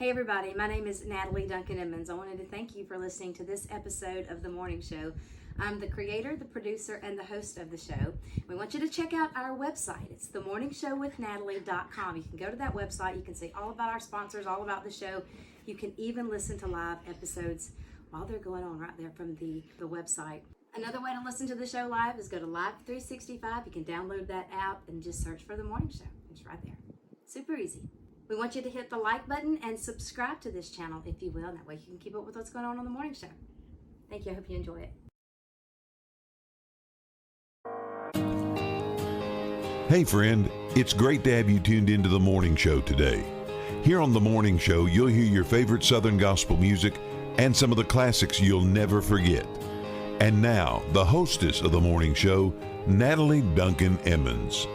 Hey everybody, my name is Natalie Duncan-Emmons. I wanted to thank you for listening to this episode of The Morning Show. I'm the creator, the producer, and the host of the show. We want you to check out our website. It's themorningshowwithnatalie.com. You can go to that website. You can see all about our sponsors, all about the show. You can even listen to live episodes while they're going on right there from the website. Another way to listen to the show live is go to Live 365. You can download that app and just search for The Morning Show. It's right there. Super easy. We want you to hit the like button and subscribe to this channel if you will. That way you can keep up with what's going on The Morning Show. Thank you. I hope you enjoy it. Hey friend, it's great to have you tuned into The Morning Show today. Here on The Morning Show, you'll hear your favorite Southern gospel music and some of the classics you'll never forget. And now, the hostess of The Morning Show, Natalie Duncan-Emmons.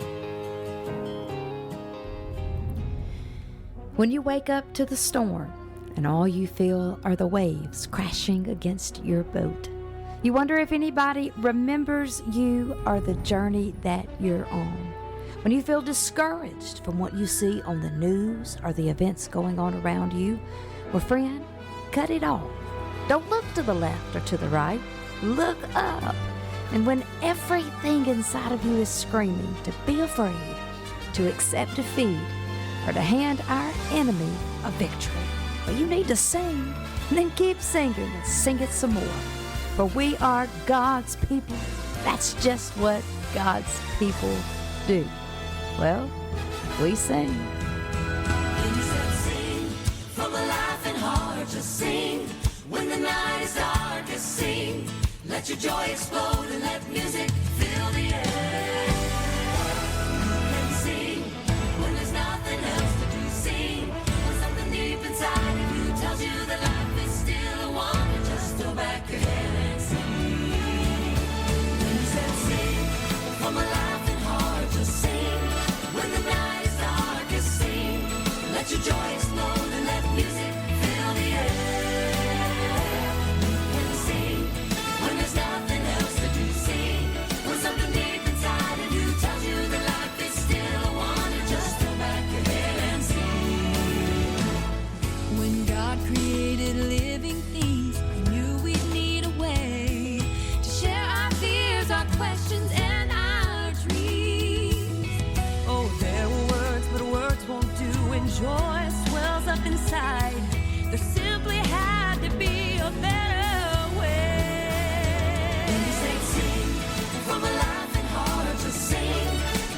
When you wake up to the storm and all you feel are the waves crashing against your boat, you wonder if anybody remembers you or the journey that you're on. When you feel discouraged from what you see on the news or the events going on around you, well, friend, cut it off. Don't look to the left or to the right. Look up. And when everything inside of you is screaming to be afraid, to accept defeat, or to hand our enemy a victory, well, you need to sing, and then keep singing and sing it some more. For we are God's people. That's just what God's people do. Well, we sing. When you said sing, from a laughing heart, just sing. When the night is darkest, sing. Let your joy explode and let music fill the air. You can sing when there's nothing else to do. Sing when something deep inside of you tells you that life is still a wonder. Just throw back your head and sing. When you said sing, from a laughing heart, just sing. When the night is darkest, sing. Let your joy explode and let music fill the air. You can sing when there's nothing else to do. Sing when something deep inside of you tells you that life is still a wonder. Just throw back your head and sing. When God created living things, He knew we'd need a way to share our fears, our questions, and our dreams. Oh, there were words, but words won't do when joy swells up inside. There simply had to be a better way. When you say sing, from a laughing heart, just sing.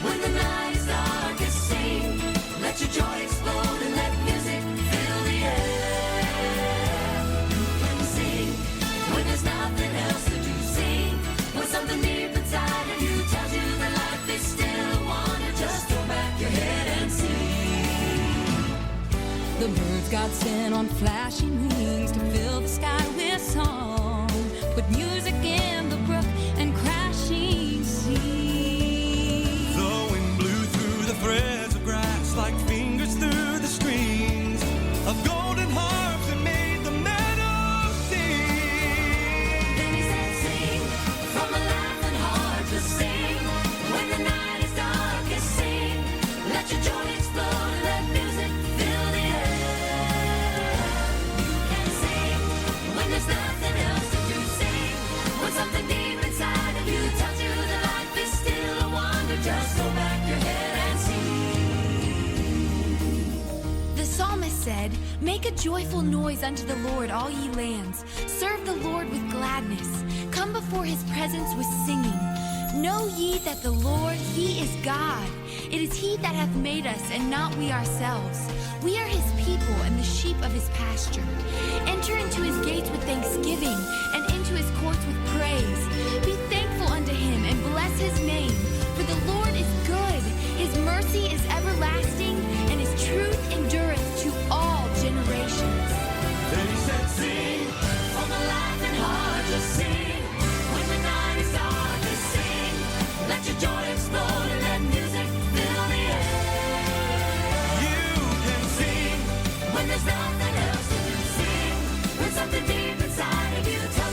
When the night is darkest, sing. Let your joy explode and let music fill the air. You can sing when there's nothing else to do. Sing when something deep inside of you tells you that life is still a wonder. Just throw back your head and sing. The birds God sent on flashing wings to fill the sky with song. Put music in the brook and crashing sea. The wind blew through the threads of grass like fingers through the strings of golden harps that made the meadow sing. Then he said sing, from a laughing heart just sing. When the night is darkest, sing. Let your joy explode and let music fill the air. You can sing when there's nothing else to do. Sing when something deep inside of you tells you that life is still a wonder. Just throw back your head and sing. The psalmist said, "Make a joyful noise unto the Lord, all ye lands. Serve the Lord with gladness. Come before his presence with singing. Know ye that the Lord, he is God. It is he that hath made us, and not we ourselves. We are his people and the sheep of his pasture. Enter into his gates with thanksgiving, and into his courts with praise. Be thankful unto him, and bless his name. For the Lord is good, his mercy is everlasting, and his truth endureth to all generations." Then he said sing, from a laughing heart just sing. When the night is darkest, sing. Let your joy explode and let music fill the air. You can sing when there's nothing else to do. Sing when something deep inside of you tells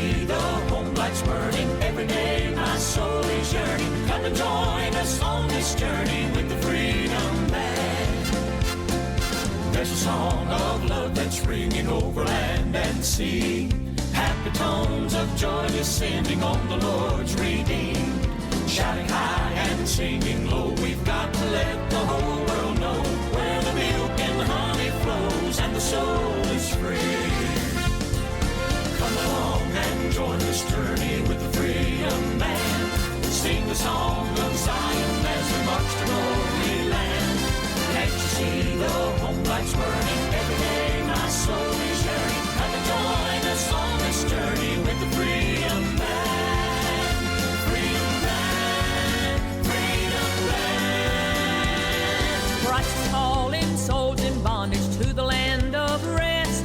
see the home lights burning? Every day my soul is yearning. Come and join us on this journey with the Freedom Band. There's a song of love that's ringing over land and sea. Happy tones of joy descending on the Lord's redeemed. Shouting high and singing low, we've got to let the whole world know where the milk and honey flows and the soul is free. Come along and join this journey with the Freedom Band. Sing the song of Zion as we march to glory land. Can't you see the home lights burning? Every day my soul is yearning. Come and join us on this journey with the Freedom Band. Freedom Band, Freedom Band. Christ is calling souls in bondage to the land of rest.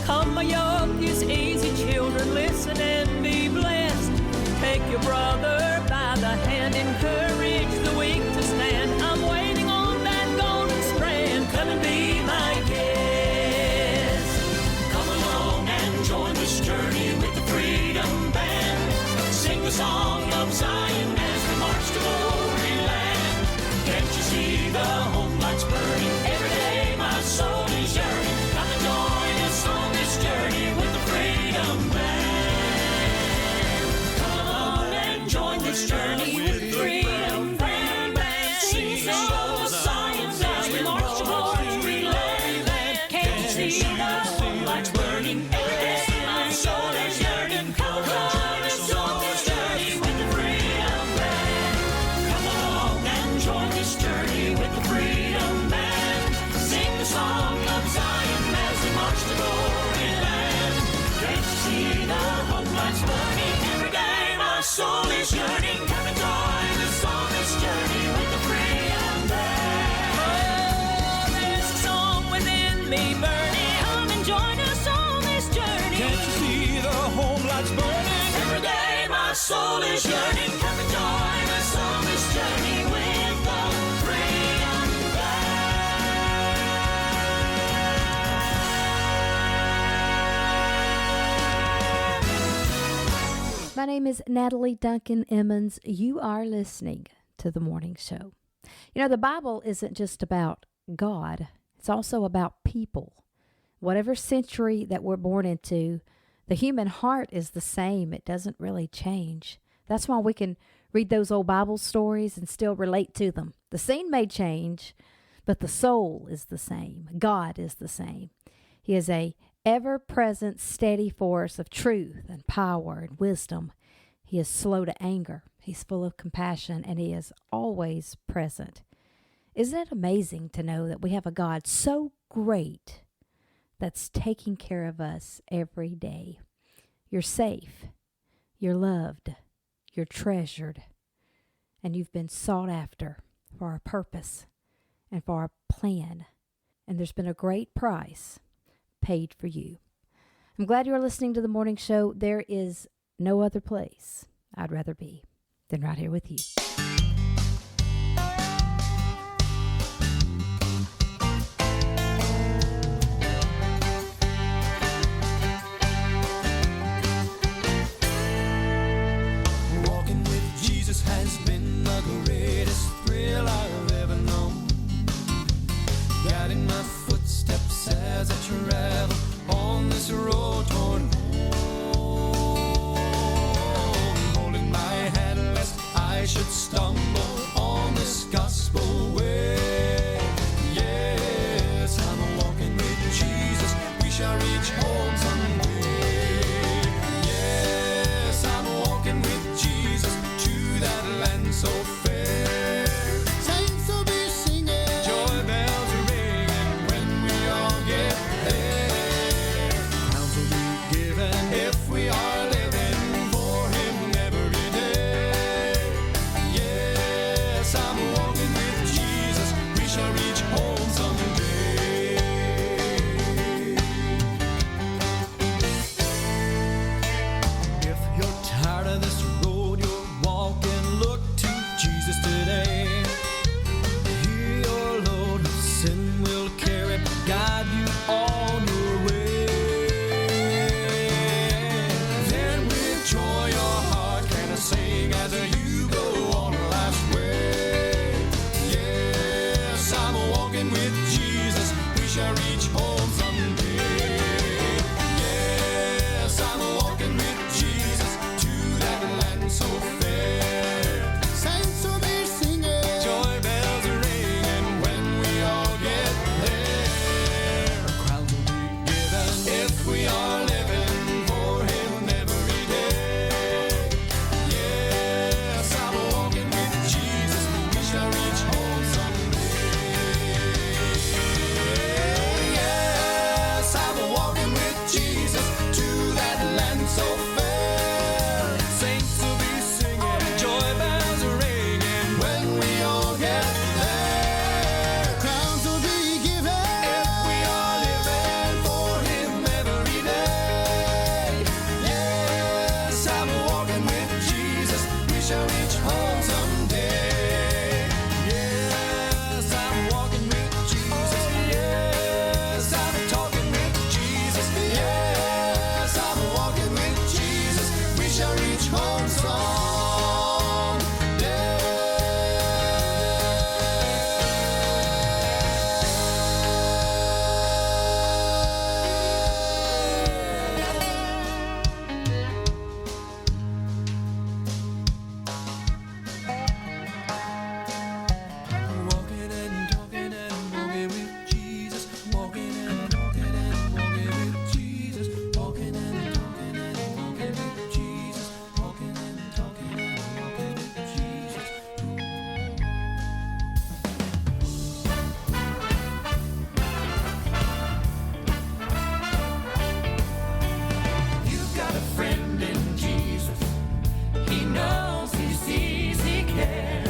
Come, my yoke is easy, children, listen and be blessed. Take your brother by the hand, encourage the weak to stand. I'm waiting on that golden strand. Come and be my guest. Come along and join this journey with the Freedom Band. Sing the song of Zion as we march to glory land. Can't you see the home lights burning? Every day my soul is yearning. Come and join us on this journey with the Freedom Band. Come on and join this journey with the Freedom Band. Sing the song of Zion as we march to glory land. Can't you see the home lights burning? Every day my soul is yearning. Come on and join this journey with the Freedom Band. Come along and join this journey with the Freedom Band. Sing the song of Zion as we march to glory land. Can't you see the home lights burning? Every day my soul is yearning. Come and join us on this journey with the Freedom Band. Oh, there's a song within me burning. Come and join us on this journey. Can't you see the home lights burning? Every day my soul is yearning. Come and join us on this journey with the Freedom Band. My name is Natalie Duncan-Emmons. You are listening to The Morning Show. You know, the Bible isn't just about God. It's also about people. Whatever century that we're born into, the human heart is the same. It doesn't really change. That's why we can read those old Bible stories and still relate to them. The scene may change, but the soul is the same. God is the same. He is a ever-present, steady force of truth and power and wisdom. He is slow to anger. He's full of compassion, and he is always present. Isn't it amazing to know that we have a God so great that's taking care of us every day? You're safe. You're loved. You're treasured. And you've been sought after for a purpose and for a plan. And there's been a great price paid for you. I'm glad you're listening to The Morning Show. There is no other place I'd rather be than right here with you. Walking with Jesus has been the greatest thrill I've ever known. Guiding my footsteps as I travel on this road toward home. Holding my hand lest I should stumble. shall reach home someday. Yes, I'm walking with Jesus. Yes, I'm talking with Jesus. Yes, I'm walking with Jesus. We shall reach home someday. Walking and talking and walking with Jesus. Walking and talking and walking with Jesus. Walking and talking and walking with Jesus. Walking and talking and walking with Jesus. You've got a friend in Jesus. He knows, he sees, he cares.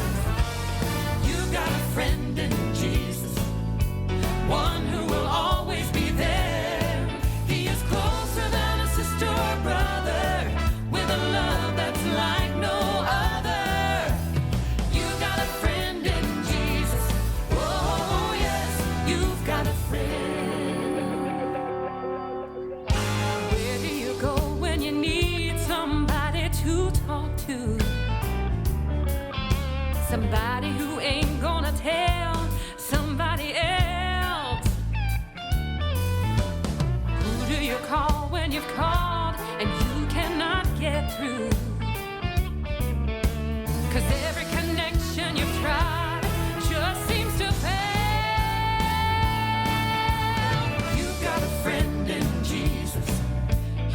You've got a friend in Jesus, one who will always be there. He is closer than a sister or brother, with a love that's like no other. You've got a friend in Jesus. Oh yes, you've got a friend. Where do you go when you need somebody to talk to? Somebody who ain't gonna tell somebody else. Who do you call when you've called and you cannot get through? 'Cause every connection you've tried just seems to fail. You've got a friend in Jesus.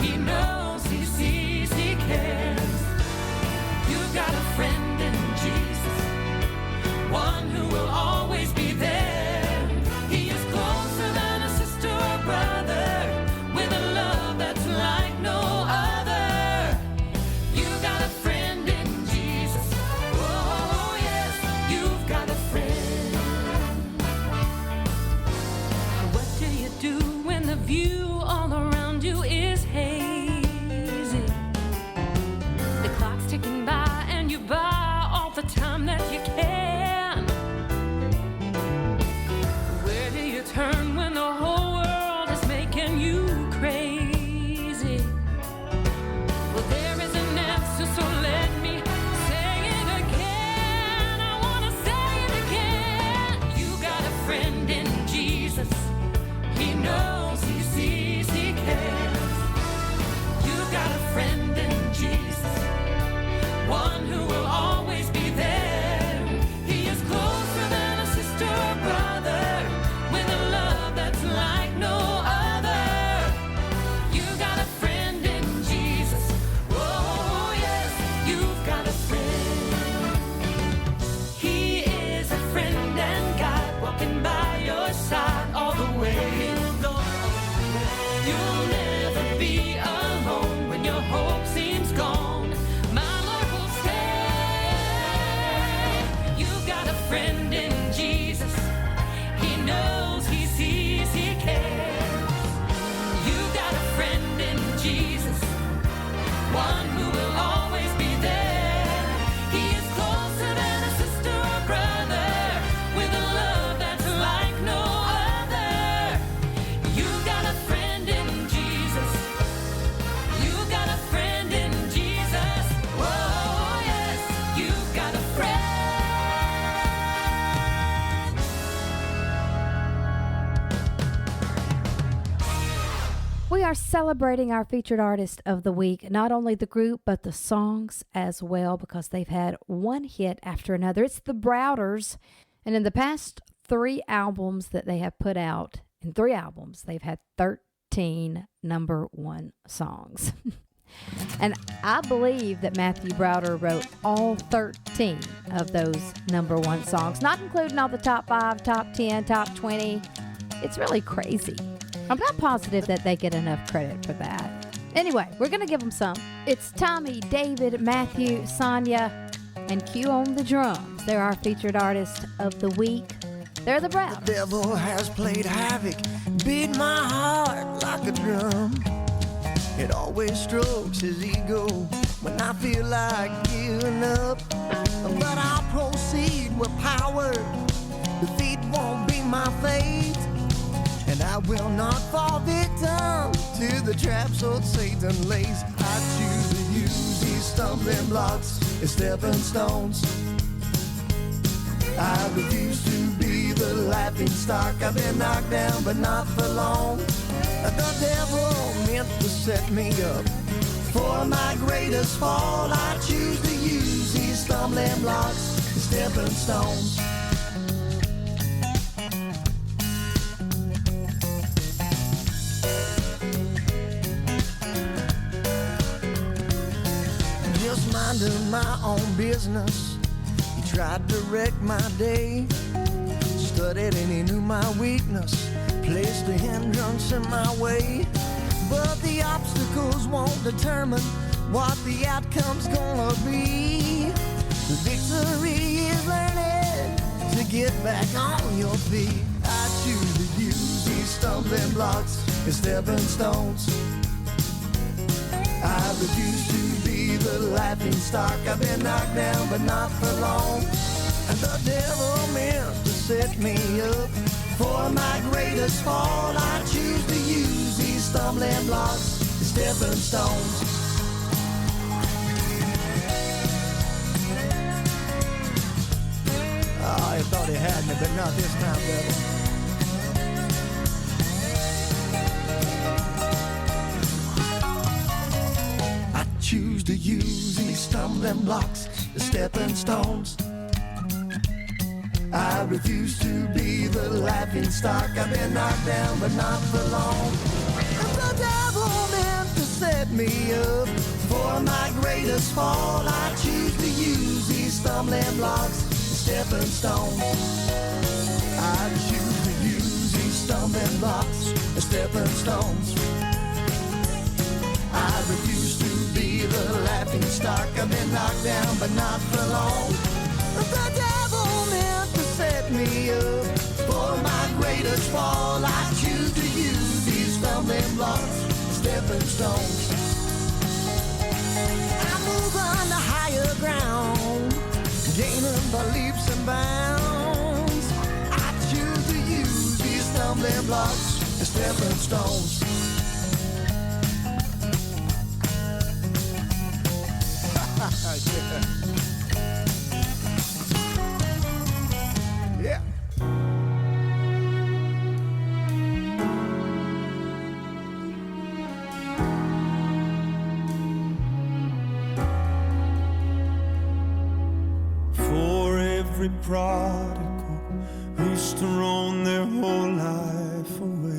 He knows, he sees, he cares. You've got a friend in Jesus, one who will always be there. He is closer than a sister or brother, with a love that's like no other. You got a friend in Jesus. Oh yes, you've got a friend. What do you do when the view all around you is hazy? The clock's ticking by and you buy all the time that you can. Where do you turn when the whole world is making you crazy? Well, there is an answer, so let me say it again. I want to say it again. You got a friend in Jesus. He knows, he sees, he cares. You got a friend in Jesus, one who will always be there. He is closer than a sister or brother, with a love that's like no other. You got a friend in Jesus. Oh yes, you've got a friend. He is a friend and guide, walking by your side all the way. You'll never be alone when your hope seems gone. My Lord will say, you've got a friend in Jesus. He knows, he sees, he cares. You've got a friend in Jesus, one who will always be there. He is closer than a sister or brother, with a love that's like no other. You've got a friend in Jesus. You've got a friend in Jesus. Oh yes, you've got a friend. We are celebrating our featured artist of the week, not only the group, but the songs as well, because they've had one hit after another. It's the Browders, and in the past 3 albums that they have put out, in 3 albums, they've had 13 #1 songs. And I believe that Matthew Browder wrote all 13 of those #1 songs, not including all the top 5, top 10, top 20. It's really crazy. I'm not positive that they get enough credit for that. Anyway, we're going to give them some. It's Tommy, David, Matthew, Sonia, and Q on the drums. They're our featured artist of the week. They're the Browders. The devil has played havoc, beat my heart like a drum. It always strokes his ego when I feel like giving up. But I'll proceed with power. Defeat won't be my fate. And I will not fall victim to the traps old Satan lays. I choose to use these stumbling blocks as stepping stones. I refuse to be the laughing stock. I've been knocked down, but not for long. The devil meant to set me up for my greatest fall. I choose to use these stumbling blocks as stepping stones. Just minding my own business, he tried to wreck my day. Studied and he knew my weakness, placed a hindrance in my way. But the obstacles won't determine what the outcome's gonna be. The victory is learning to get back on your feet. I choose to use these stumbling blocks as stepping stones. I refuse to be the laughing stock. I've been knocked down, but not for long. And the devil meant to set me up for my greatest fall. I choose to use these stumbling blocks as stepping stones. Oh, I thought he had me, but not this time, devil. I choose to use these stumbling blocks as stepping stones. I refuse to be the laughing stock. I've been knocked down, but not for long. The devil meant to set me up for my greatest fall. I choose to use these stumbling blocks as stepping stones. I choose to use these stumbling blocks as stepping stones. I refuse to be the laughing stock. I've been knocked down, but not for long. The devil meant to set me up for my greatest fall. I choose to use these stumbling blocks, stepping stones. I move on to higher ground, gaining by leaps and bounds. I choose to use these stumbling blocks, stepping stones. Yeah. For every prodigal who's thrown their whole life away,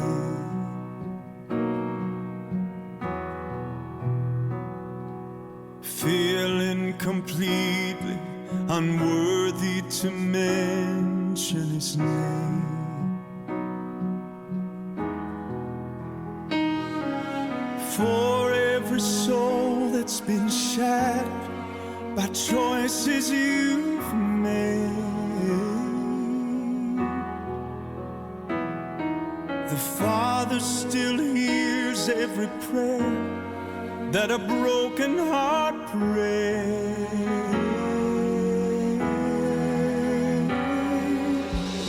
feeling completely unworthy to mention his name. For every soul that's been shattered by choices you've made, the Father still hears every prayer that a broken heart prays.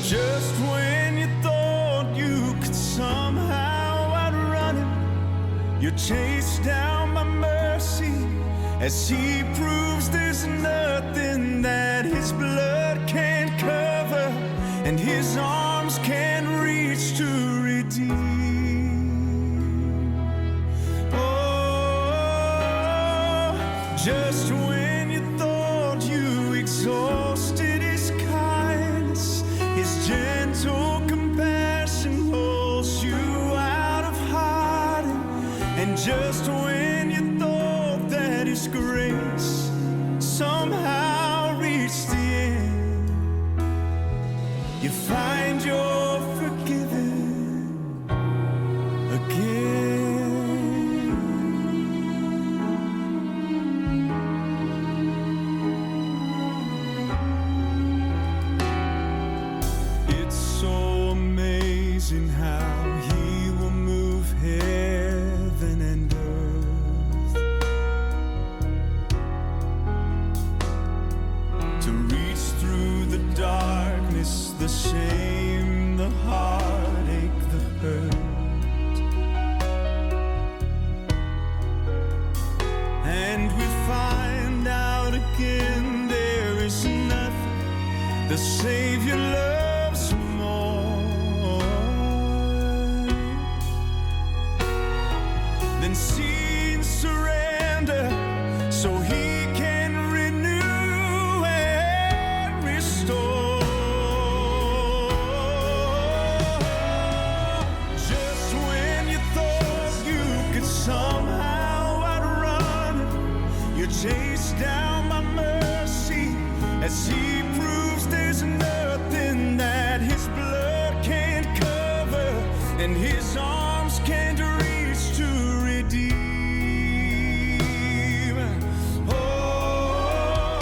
Just when you thought you could somehow outrun him, you're chased down by mercy as he proves there's nothing that his blood can't cover and his arms can't reach to redeem. Oh, just when you thought you exhausted his kindness, his gentle compassion holds you out of hiding. And just when you thought that his grace somehow reached the end, you find you're forgiven again. It's so amazing how he will move heaven and earth. the Savior loves more than seeing surrender, so He can renew and restore. Just when you thought you could somehow outrun it, you chase down my mercy as He proves there's nothing that His blood can't cover and His arms can't reach to redeem. Oh,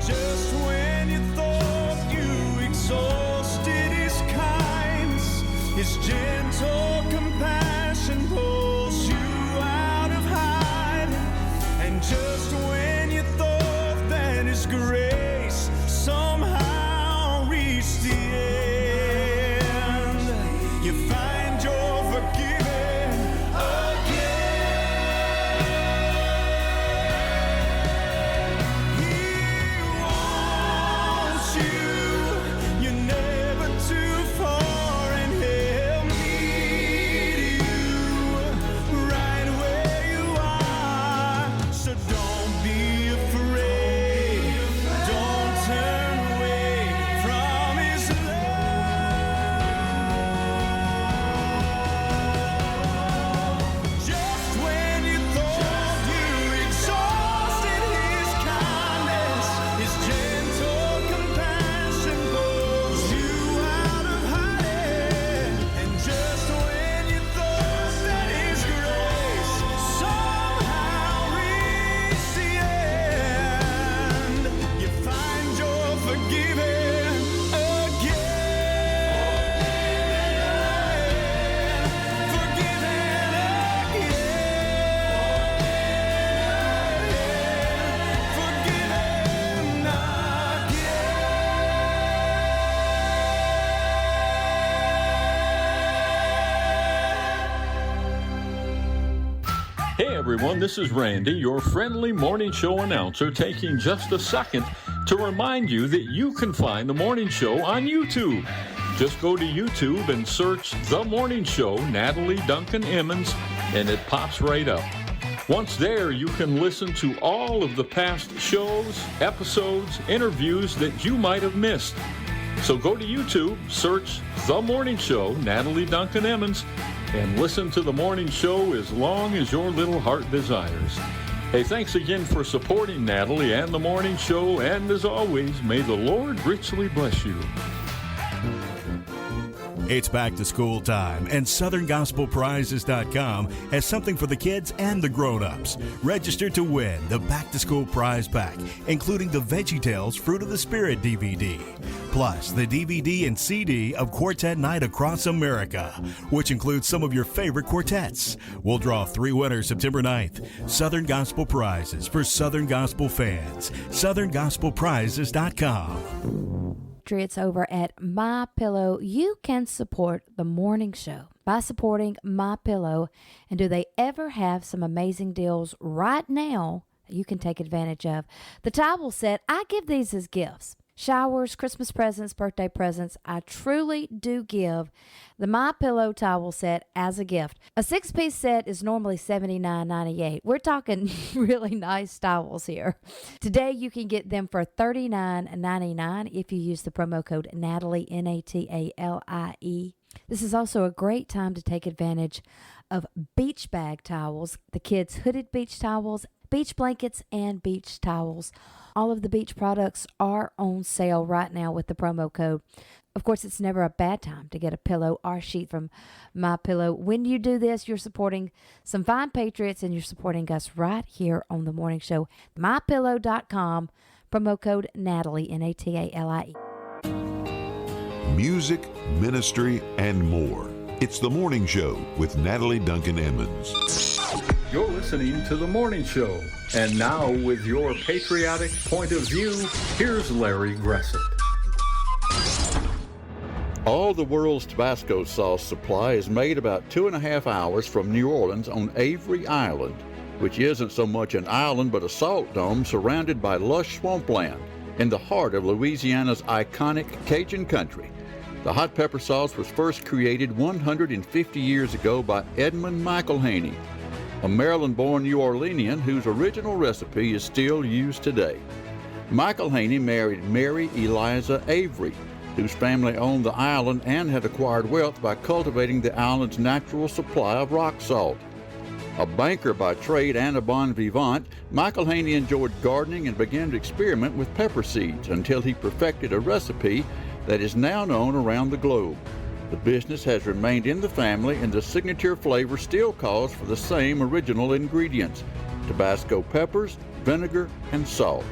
just when you thought you exhausted His kindness, His gentle compassion pulls you out of hiding, and just when you thought that His grace somehow reached the end, you find you're forgiven again. He wants you. You're never too far, and He'll meet you right where you are. So don't be afraid. Don't turn away from His love. Just when you thought you exhausted His kindness, His gentle compassion pulls you out of hiding. And just when you thought that His grace somehow reached the end, you find you're forgiven again. Forgiven again. Hey everyone, this is Randy, your friendly morning show announcer, taking just a second to remind you that you can find the morning show on YouTube. Just go to YouTube and search The Morning Show, Natalie Duncan-Emmons, and it pops right up. Once there, you can listen to all of the past shows, episodes, interviews that you might have missed. So go to YouTube, search The Morning Show, Natalie Duncan-Emmons, and listen to The Morning Show as long as your little heart desires. Hey, thanks again for supporting Natalie and The Morning Show, and as always, may the Lord richly bless you. It's back to school time, and SouthernGospelPrizes.com has something for the kids and the grown-ups. Register to win the Back to School Prize Pack, including the VeggieTales Fruit of the Spirit DVD, plus the DVD and CD of Quartet Night Across America, which includes some of your favorite quartets. We'll draw 3 winners September 9th. Southern Gospel Prizes for Southern Gospel fans. SouthernGospelPrizes.com. It's over at My Pillow. You can support the morning show by supporting My Pillow. And do they ever have some amazing deals right now that you can take advantage of? The towel set, I give these as gifts. Showers, Christmas presents, birthday presents. I truly do give the My Pillow towel set as a gift. A 6-piece set is normally $79.98. We're talking really nice towels here. Today you can get them for $39.99 if you use the promo code Natalie, Natalie. This is also a great time to take advantage of beach bag towels, the kids' hooded beach towels, beach blankets, and beach towels. All of the beach products are on sale right now with the promo code. Of course, it's never a bad time to get a pillow or sheet from My Pillow. When you do this, you're supporting some fine patriots, and you're supporting us right here on the morning show. MyPillow.com, promo code Natalie, Natalie. Music, ministry, and more. It's The Morning Show with Natalie Duncan-Emmons. You're listening to The Morning Show. And now, with your patriotic point of view, here's Larry Gressett. All the world's Tabasco sauce supply is made about 2.5 hours from New Orleans on Avery Island, which isn't so much an island but a salt dome surrounded by lush swampland. in the heart of Louisiana's iconic Cajun country. The hot pepper sauce was first created 150 years ago by Edmund McElhaney, a Maryland-born New Orleanian whose original recipe is still used today. McElhaney married Mary Eliza Avery, whose family owned the island and had acquired wealth by cultivating the island's natural supply of rock salt. A banker by trade and a bon vivant, McElhaney enjoyed gardening and began to experiment with pepper seeds until he perfected a recipe that is now known around the globe. The business has remained in the family, and the signature flavor still calls for the same original ingredients: Tabasco peppers, vinegar, and salt.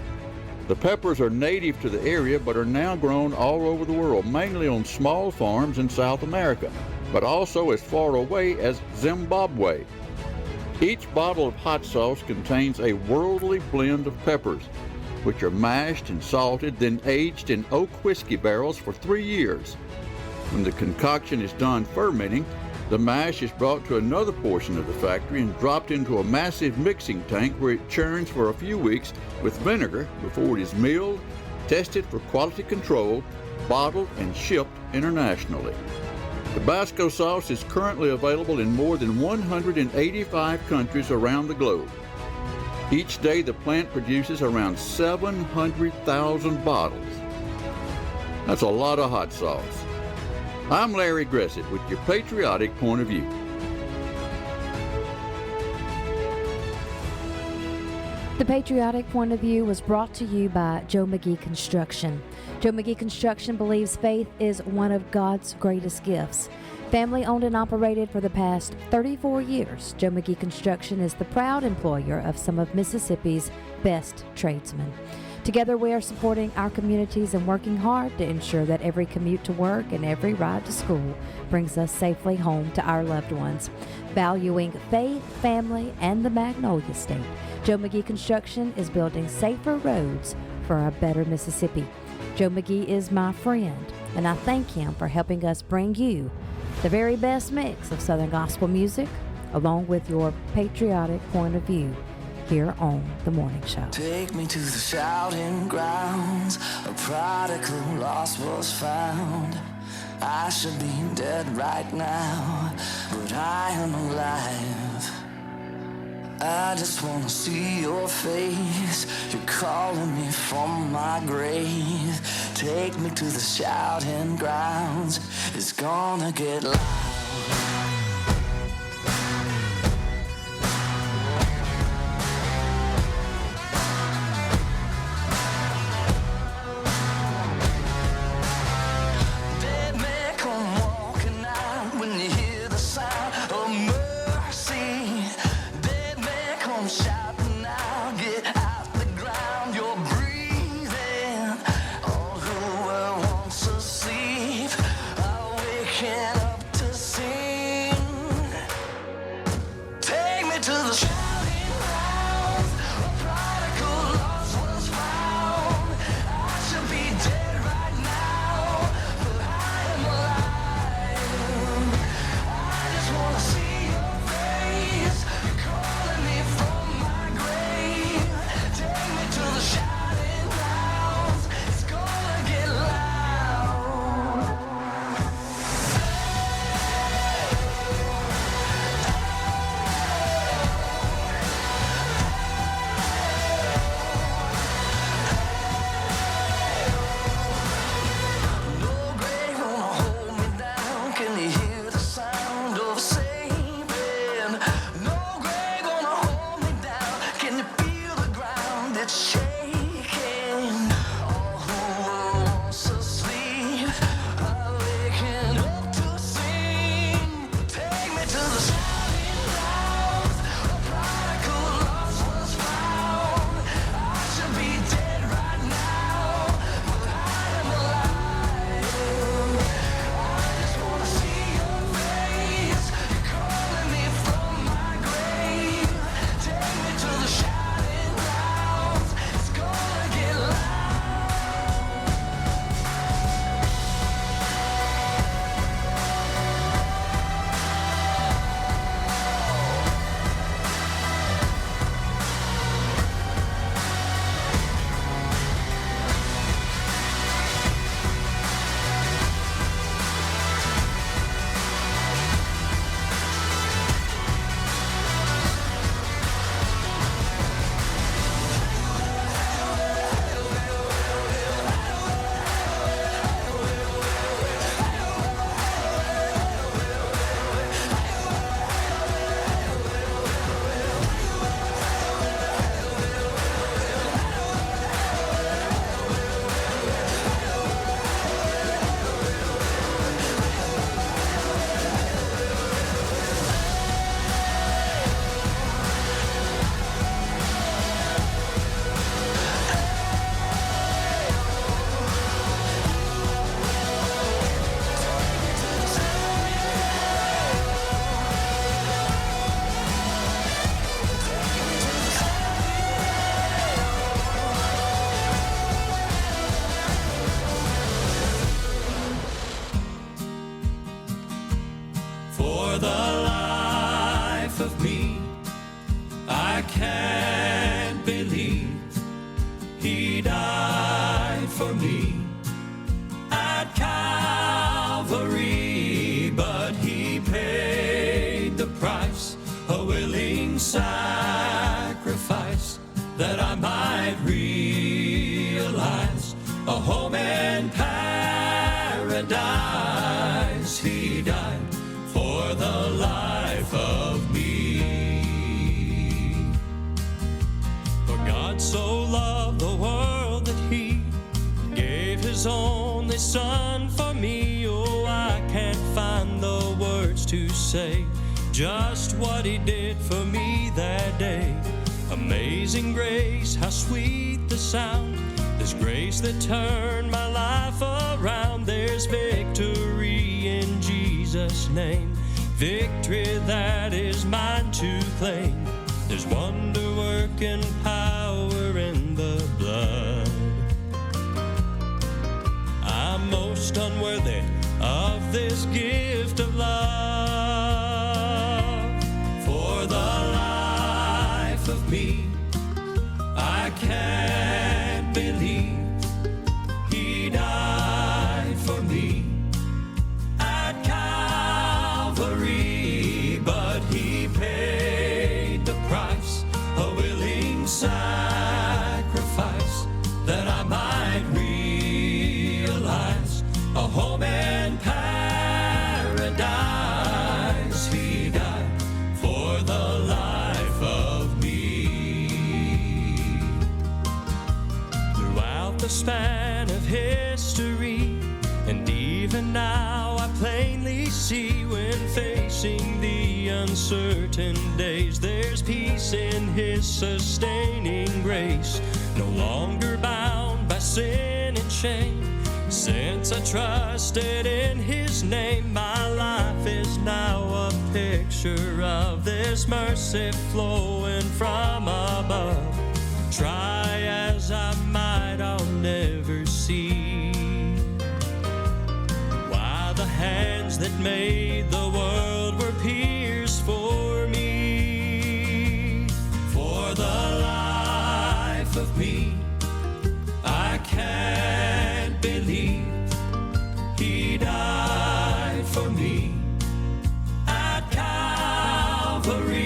The peppers are native to the area but are now grown all over the world, mainly on small farms in South America, but also as far away as Zimbabwe. Each bottle of hot sauce contains a worldly blend of peppers, which are mashed and salted, then aged in oak whiskey barrels for 3 years. When the concoction is done fermenting, the mash is brought to another portion of the factory and dropped into a massive mixing tank where it churns for a few weeks with vinegar before it is milled, tested for quality control, bottled, and shipped internationally. Tabasco sauce is currently available in more than 185 countries around the globe. Each day, the plant produces around 700,000 bottles. That's a lot of hot sauce. I'm Larry Gressett with your patriotic point of view. The Patriotic Point of View was brought to you by Joe McGee Construction. Joe McGee Construction believes faith is one of God's greatest gifts. Family owned and operated for the past 34 years, Joe McGee Construction is the proud employer of some of Mississippi's best tradesmen. Together we are supporting our communities and working hard to ensure that every commute to work and every ride to school brings us safely home to our loved ones. Valuing faith, family, and the Magnolia State, Joe McGee Construction is building safer roads for a better Mississippi. Joe McGee is my friend, and I thank him for helping us bring you the very best mix of Southern gospel music, along with your patriotic point of view, here on The Morning Show. Take me to the shouting grounds, a prodigal lost was found. I should be dead right now, but I am alive. I just wanna see your face, you're calling me from my grave. Take me to the shouting grounds, it's gonna get loud. believe he died for me at Calvary, but he paid the price, a willing sacrifice, that I might realize a home in paradise. He died for the life of me. For God so loved the world that he gave his only son for me. Oh, I can't find the words to say just what he did for me that day. Amazing grace, how sweet the sound. There's grace that turned my life around. There's victory in Jesus' name, victory that is mine to claim. There's wonder-working power in the blood. I'm most unworthy of this gift of love. For the life of me, I can't believe he died for me at Calvary, but he paid the price, a willing sacrifice, that I might realize a home in paradise. He died for the life of me. Throughout the span of history, and even now I plainly see, when facing the uncertain days, there's peace in his sustaining grace. No longer bound by sin and shame, since I trusted in his name. My life is now a picture of this mercy flowing from above. Try as I might, I'll never see why the hands that made the world were pierced for me. For the life of me, I can't believe he died for me at Calvary,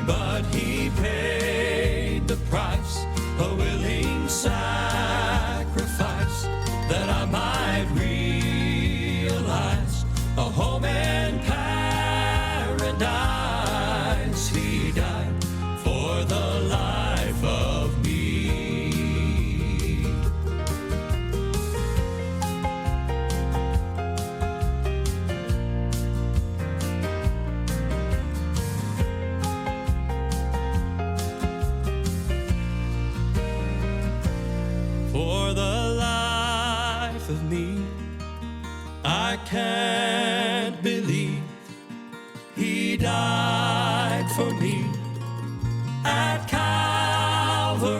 but he paid the price, a willing sacrifice, that I might realize a home in paradise. He died for the life of me. For the life of me, I can't believe he died for me at Calvary,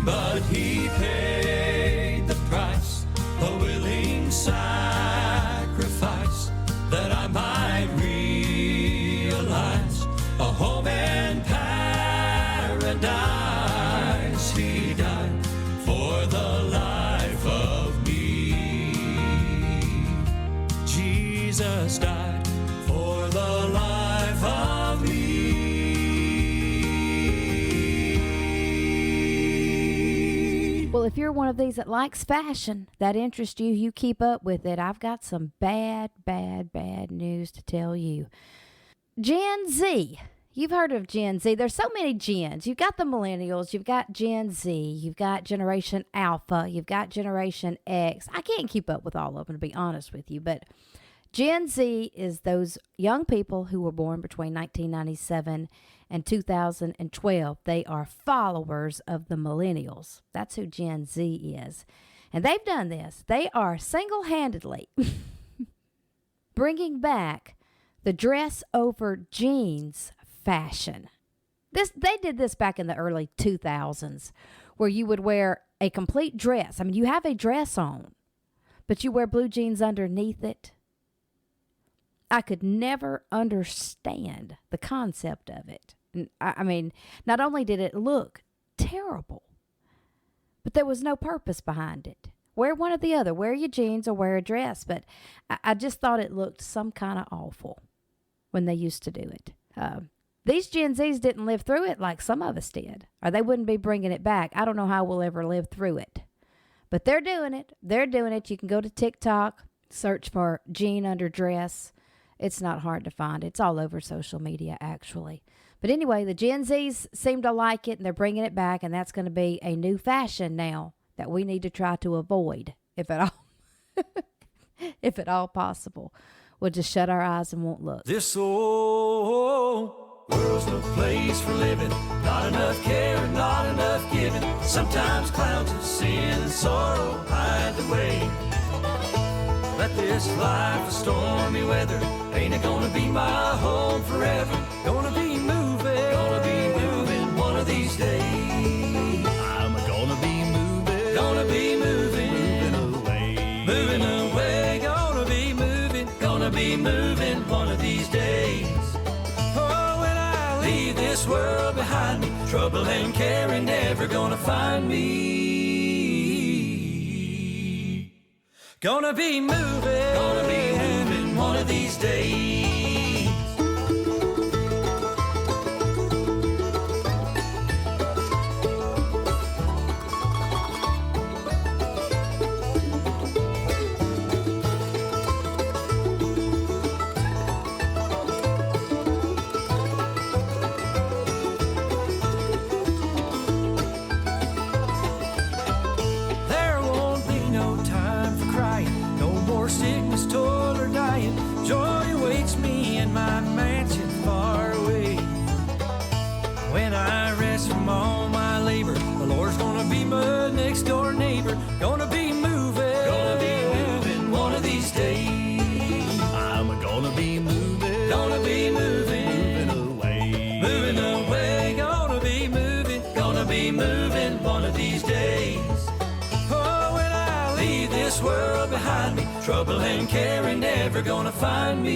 but he paid the price, a willing sacrifice, that I might realize a home in paradise. He died for the life of me. Jesus died for the life of me. Well, if you're one of these that likes fashion, that interests you, you keep up with it. I've got some bad news to tell you. Gen Z. You've heard of Gen Z. There's so many gens. You've got the millennials. You've got Gen Z. You've got Generation Alpha. You've got Generation X. I can't keep up with all of them, to be honest with you. But Gen Z is those young people who were born between 1997 and 2012. They are followers of the millennials. That's who Gen Z is. And they've done this. They are single-handedly bringing back the dress over jeans fashion. They did this back in the early 2000s, where you would wear a complete dress. I mean, you have a dress on, but you wear blue jeans underneath it. I could never understand the concept of it. I mean, not only did it look terrible. But there was no purpose behind it. Wear one or the other. Wear your jeans or wear a dress. But I just thought it looked some kind of awful when they used to do it. These Gen Zs didn't live through it like some of us did, or they wouldn't be bringing it back. I don't know how we'll ever live through it. But they're doing it. They're doing it. You can go to TikTok, search for jean under dress. It's not hard to find. It's all over social media, actually. But anyway, the Gen Zs seem to like it, and they're bringing it back, and that's going to be a new fashion now that we need to try to avoid, if at all, if at all possible. We'll just shut our eyes and won't look. This old world's no place for living. Not enough care, not enough giving. Sometimes clouds of sin and sorrow hide the way. Let this life of stormy weather ain't it gonna be my home forever. Gonna be moving one of these days. I'm gonna be moving away. Gonna be moving one of these days. Oh, when I leave this world behind me, trouble and care ain't never gonna find me. Gonna be moving one of these days. Joy awaits me in my mansion far away. When I rest from all my labor, the Lord's gonna be my next door neighbor. Gonna be moving one of these days. I'm gonna be moving away. Gonna be moving one of these days. Oh, when I leave this world behind me, trouble and care ain't never gonna find me.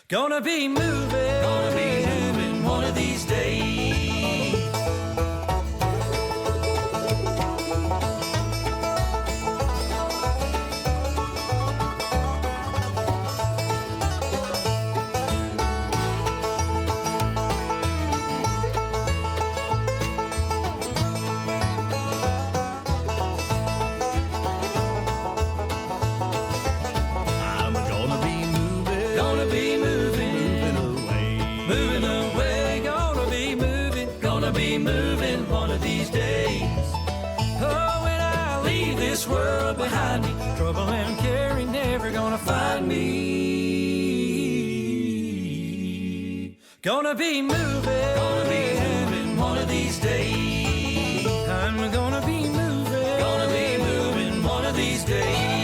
Gonna be moving one of these days. Moving one of these days. Oh, when I leave this world behind me, trouble and care ain't never gonna find me. Gonna be moving one of these days. I'm gonna be moving one of these days.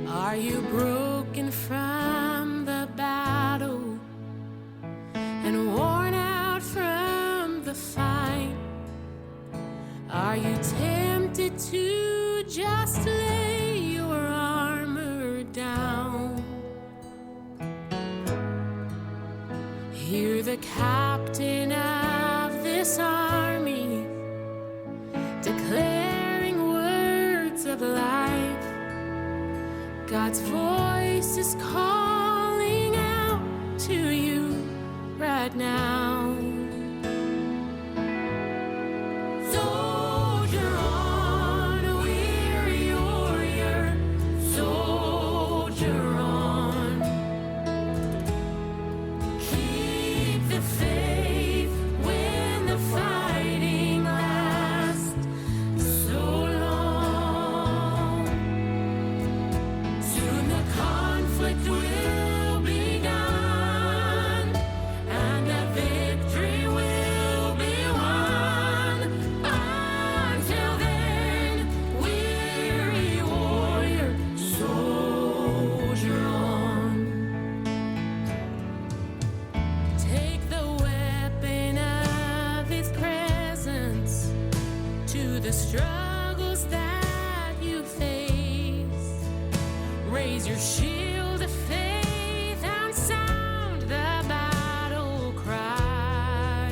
Are you broken from the battle and worn out from the fight? Are you tempted to just lay your armor down? Hear the captain of this army declaring words of life. God's voice is calling out to you right now. Soldier on, weary warrior, soldier on. Keep the faith when the fighting lasts so long. Soon the conflict will be done, and the to the struggles that you face. Raise your shield of faith and sound the battle cry.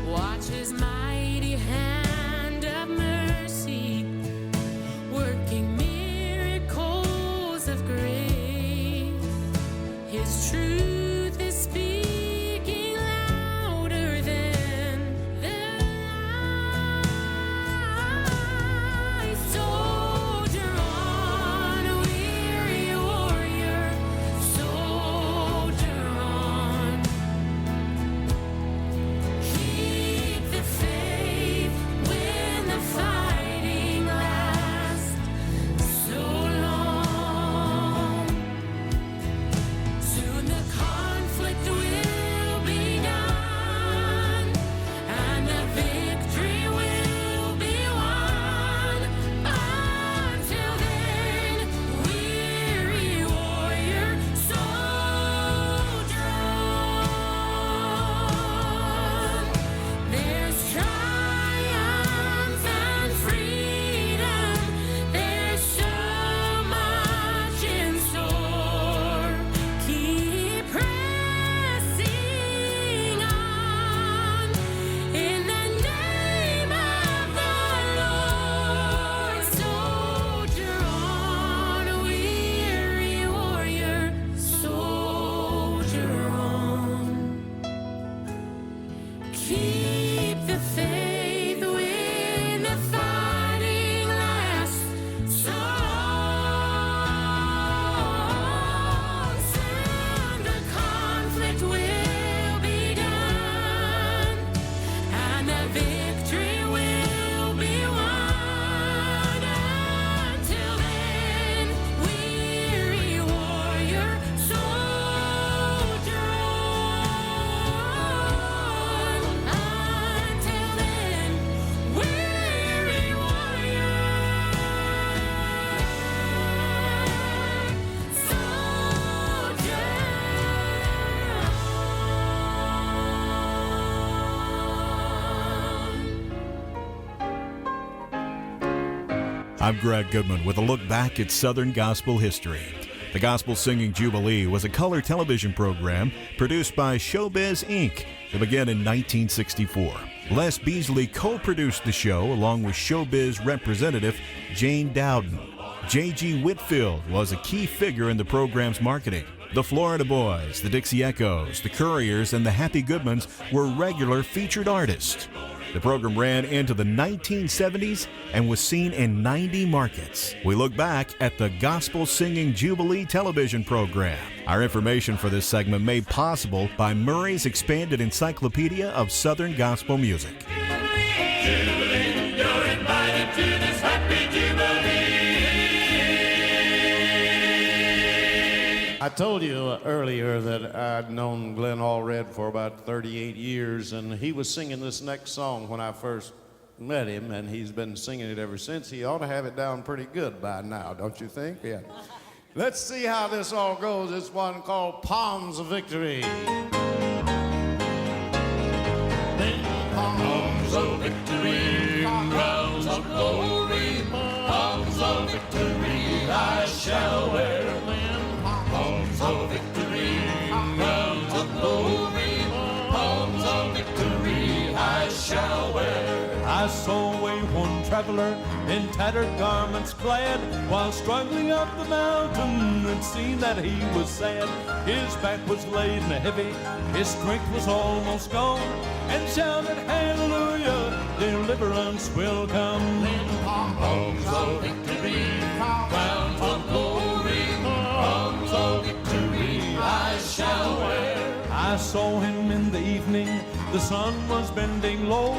Watch his mighty hand of mercy working miracles of grace. His truth is speaking louder than the lies. Soldier on, weary warrior, soldier on. Keep the faith when the fighting lasts so long. Soon the conflict will be done, and the victory will be won. Until then, weary warrior, soldier on. There's triumph and freedom. There's so much in store. Keep pressing on in the name of the Lord. Soldier on, weary warrior, soldier on. Keep the faith when the fighting lasts so long. Soon the conflict will be done, and the victory will be won. Until then, weary warrior, soldier on. Until then, weary warrior, I'm Greg Goodman with a look back at Southern gospel history. The Gospel Singing Jubilee was a color television program produced by Showbiz Inc. that began in 1964. Les Beasley co-produced the show along with Showbiz representative Jane Dowden. J.G. Whitfield was a key figure in the program's marketing. The Florida Boys, the Dixie Echoes, the Couriers, and the Happy Goodmans were regular featured artists. The program ran into the 1970s and was seen in 90 markets. We look back at the Gospel Singing Jubilee television program. Our information for this segment made possible by Murray's Expanded Encyclopedia of Southern Gospel Music. Jubilee, you're invited to this happy Jubilee. I told you earlier that I'd known Glenn Allred for about 38 years, and he was singing this next song when I first met him, and he's been singing it ever since. He ought to have it down pretty good by now, don't you think? Yeah. Let's see how this all goes. It's one called Palms of Victory. Palms of victory, crowns of glory, palms of victory I shall wear. Palms of victory, crowns of glory, palms of victory I shall wear. I saw a one traveler in tattered garments clad, while struggling up the mountain, it seemed that he was sad. His back was laden heavy, his strength was almost gone, and shouted, hallelujah, deliverance will come. Palms of victory, crowns of glory, palms of victory I shall wear. I saw him in the evening, the sun was bending low,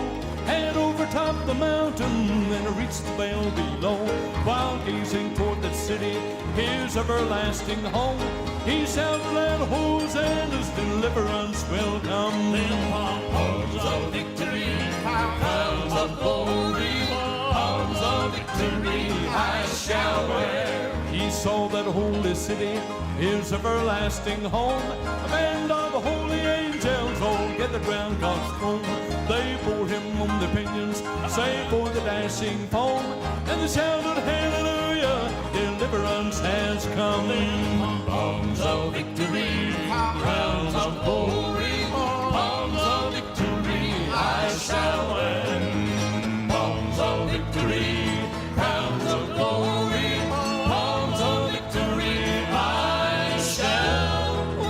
had overtopped the mountain and reached the vale below. While gazing toward the city, his everlasting home, he shouted, let Hosanna's deliverance will come. Palms of victory, crowns of glory, palms of victory I shall wear. He saw that holy city, his everlasting home, a band of holy angels all gathered round God's throne. They bore him on their pinions, save for the dashing foam, and they shouted hallelujah, deliverance has come. Palms of victory, crowns of glory, palms of victory, I shall win. Palms of victory, crowns of glory, palms of victory, I shall win.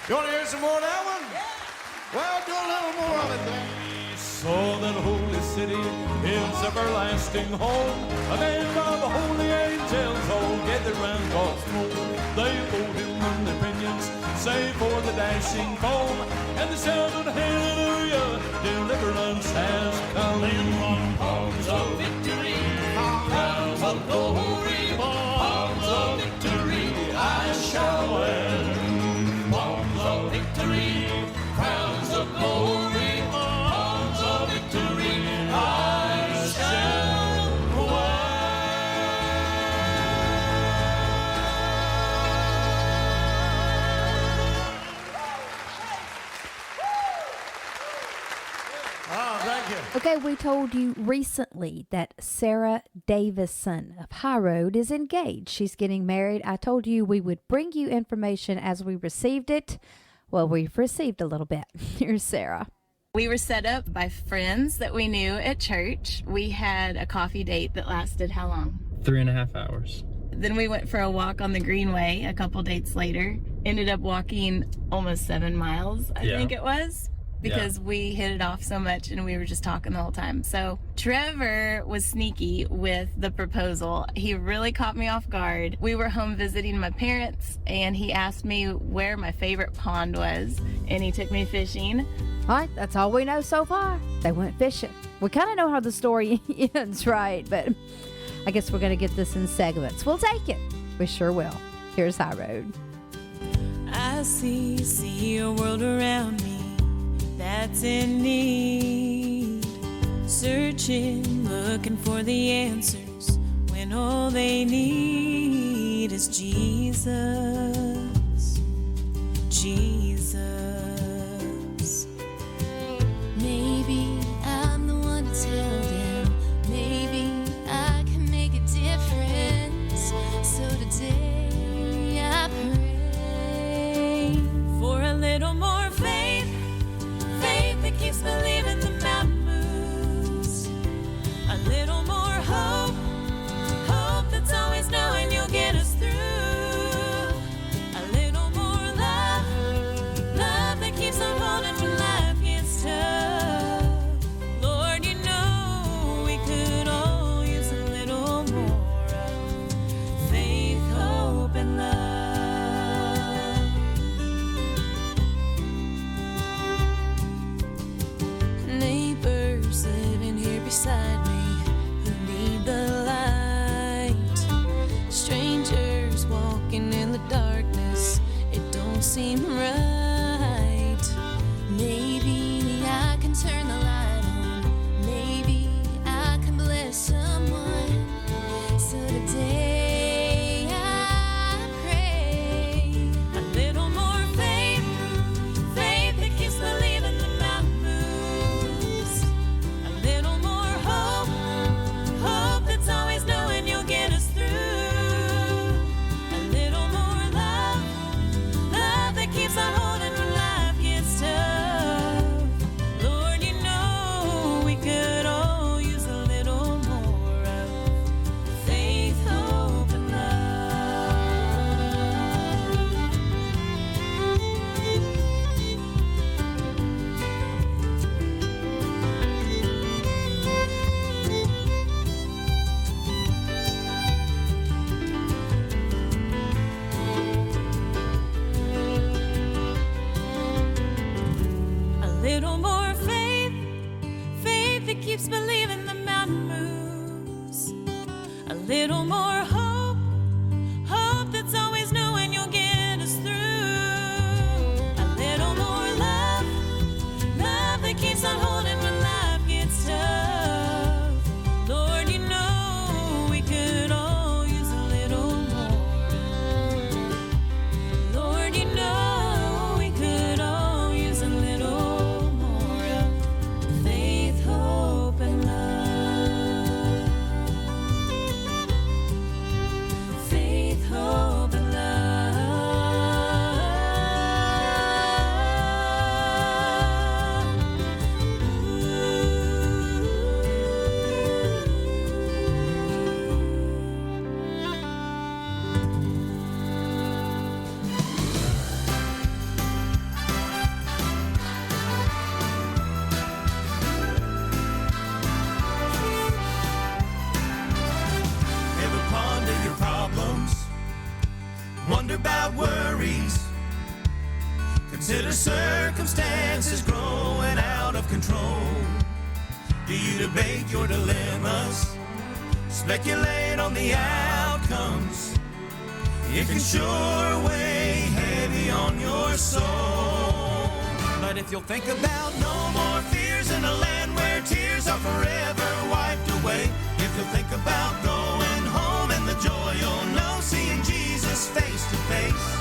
You want to hear some more of that one? Well, do a little more of it then. Saw that holy city, his everlasting home. A band of holy angels all gathered round God's throne. They bore him on their pinions, save for the dashing foam, and they shouted hallelujah, deliverance has come. Palms of victory, crowns of glory, palms of victory, I shall win. Palms of victory, crowns of glory, palms of victory, I shall win. Oh, thank you. Okay, we told you recently that Sarah Davison of High Road is engaged. She's getting married. I told you we would bring you information as we received it. Well, we've received a little bit. Here's Sarah. We were set up by friends that we knew at church. We had a coffee date that lasted how long? 3.5 hours. Then we went for a walk on the Greenway a couple dates later. Ended up walking almost 7 miles, I think it was, because we hit it off so much and we were just talking the whole time. So Trevor was sneaky with the proposal. He really caught me off guard. We were home visiting my parents and he asked me where my favorite pond was and he took me fishing. All right, that's all we know so far. They went fishing. We kind of know how the story ends, right? But I guess we're going to get this in segments. We'll take it. We sure will. Here's High Road. I see a world around me that's in need, searching, looking for the answers when all they need is Jesus, Jesus. Maybe I'm the one to tell them. Maybe I can make a difference. So today I pray For a little more faith, faith that keeps believing the mountain moves. A little more hope, hope that's always knowing you'll get us through. A little more love, love that keeps on holding when life gets tough. Lord, you know we could all use a little more of faith, hope, and love. Neighbors living here beside me who need the light. Strangers walking in the darkness, it don't seem right. Maybe I can turn the light on. Maybe I can bless someone. So today I pray a little more faith, faith that keeps believing the mountain moves. A little more hope, hope that's always knowing you'll get us through. A little more love, love that keeps on holding when life gets tough. Lord, you know we could all use a little more of faith, hope, and love. A little more faith, faith that keeps believing the mountain moves. A little more hope, hope that's always knowing you'll get us through. A little more love, love that keeps on holding when life gets Consider circumstances growing out of control. Do you debate your dilemmas? Speculate on the outcomes. It can sure weigh heavy on your soul. But if you'll think about no more fears in a land where tears are forever wiped away, if you'll think about going home and the joy you'll know seeing Jesus face to face,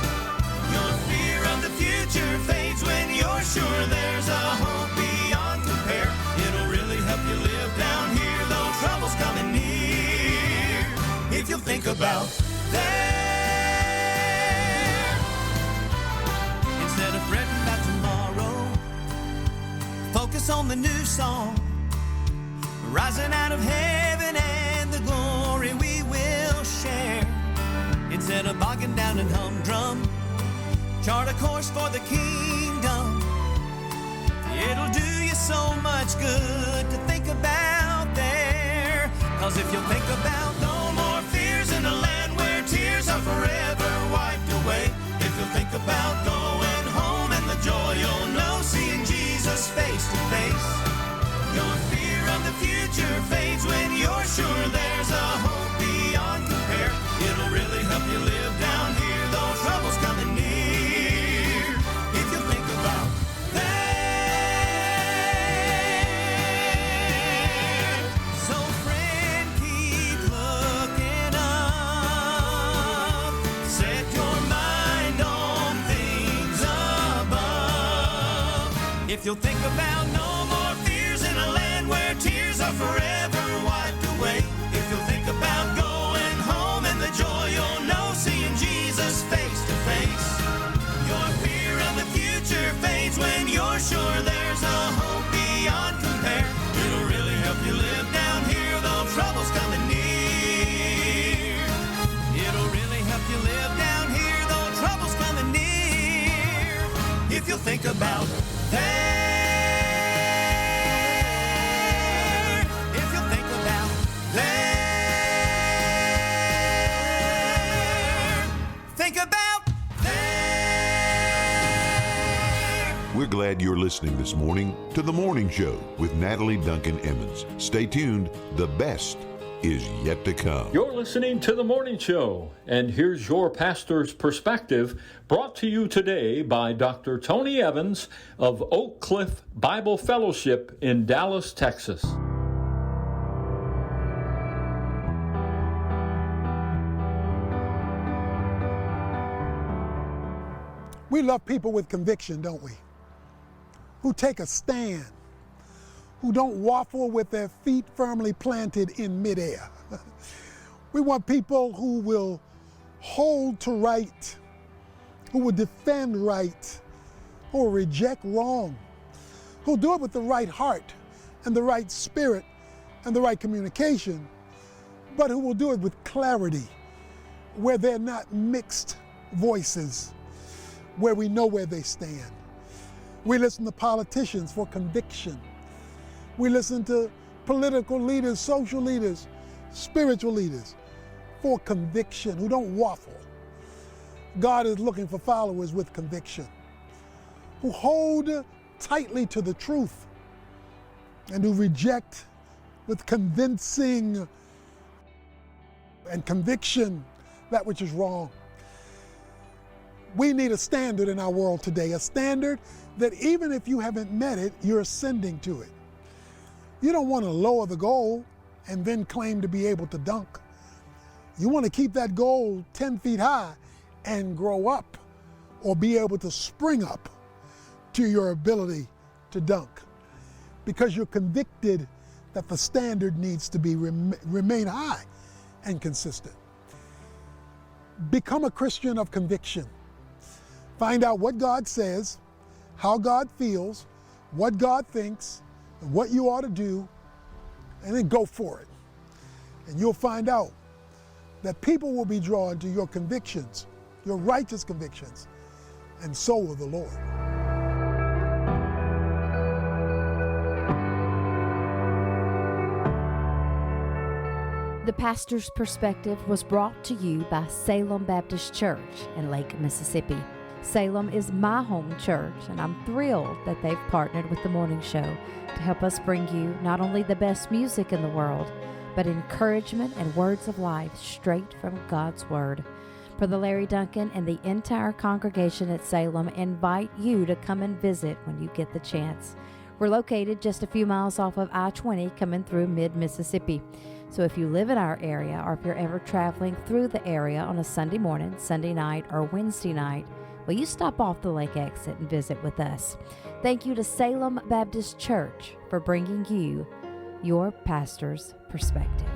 your fear of the future fades when you're sure there's a hope beyond compare. It'll really help you live down here though trouble's coming near. If you'll think about there, instead of fretting about tomorrow, focus on the new song, rising out of heaven and the glory we will share. Instead of bogging down and humdrum, chart a course for the kingdom. It'll do you so much good to think about there. Cause if you'll think about no more fears in a land where tears are forever wiped away, if you'll think about going home and the joy you'll know seeing Jesus face to face, your fear of the future fades when you're sure there's a hope beyond compare. It'll really help you live down here though trouble's coming near. If you think about that. So friend, keep looking up. Set your mind on things above. If you'll think about no more fears in a land where tears are forever wiped away, if you'll think about going home and the joy you'll know seeing Jesus face to face, your fear of the future fades when you're sure there's a hope beyond compare. It'll really help you live down here though trouble's coming near. It'll really help you live down here though trouble's coming near. If you'll think about that. We're glad you're listening this morning to The Morning Show with Natalie Duncan-Emmons. Stay tuned. The best is yet to come. You're listening to The Morning Show, and here's your pastor's perspective, brought to you today by Dr. Tony Evans of Oak Cliff Bible Fellowship in Dallas, Texas. We love people with conviction, don't we? Who take a stand, who don't waffle with their feet firmly planted in midair. We want people who will hold to right, who will defend right, who will reject wrong, who will do it with the right heart and the right spirit and the right communication, but who will do it with clarity, where they're not mixed voices, where we know where they stand. We listen to politicians for conviction. We listen to political leaders, social leaders, spiritual leaders for conviction, who don't waffle. God is looking for followers with conviction, who hold tightly to the truth and who reject with convincing and conviction that which is wrong. We need a standard in our world today, a standard that even if you haven't met it, you're ascending to it. You don't want to lower the goal and then claim to be able to dunk. You want to keep that goal 10 feet high and grow up or be able to spring up to your ability to dunk, because you're convicted that the standard needs to be remain high and consistent. Become a Christian of conviction. Find out what God says, how God feels, what God thinks, and what you ought to do, and then go for it. And you'll find out that people will be drawn to your convictions, your righteous convictions, and so will the Lord. The pastor's perspective was brought to you by Salem Baptist Church in Lake, Mississippi. Salem is my home church, and I'm thrilled that they've partnered with the Morning Show to help us bring you not only the best music in the world, but encouragement and words of life straight from God's Word. Brother Larry Duncan and the entire congregation at Salem invite you to come and visit when you get the chance. We're located just a few miles off of I-20 coming through mid-Mississippi. So if you live in our area, or if you're ever traveling through the area on a Sunday morning, Sunday night, or Wednesday night, will you stop off the lake exit and visit with us? Thank you to Salem Baptist Church for bringing you your pastor's perspective.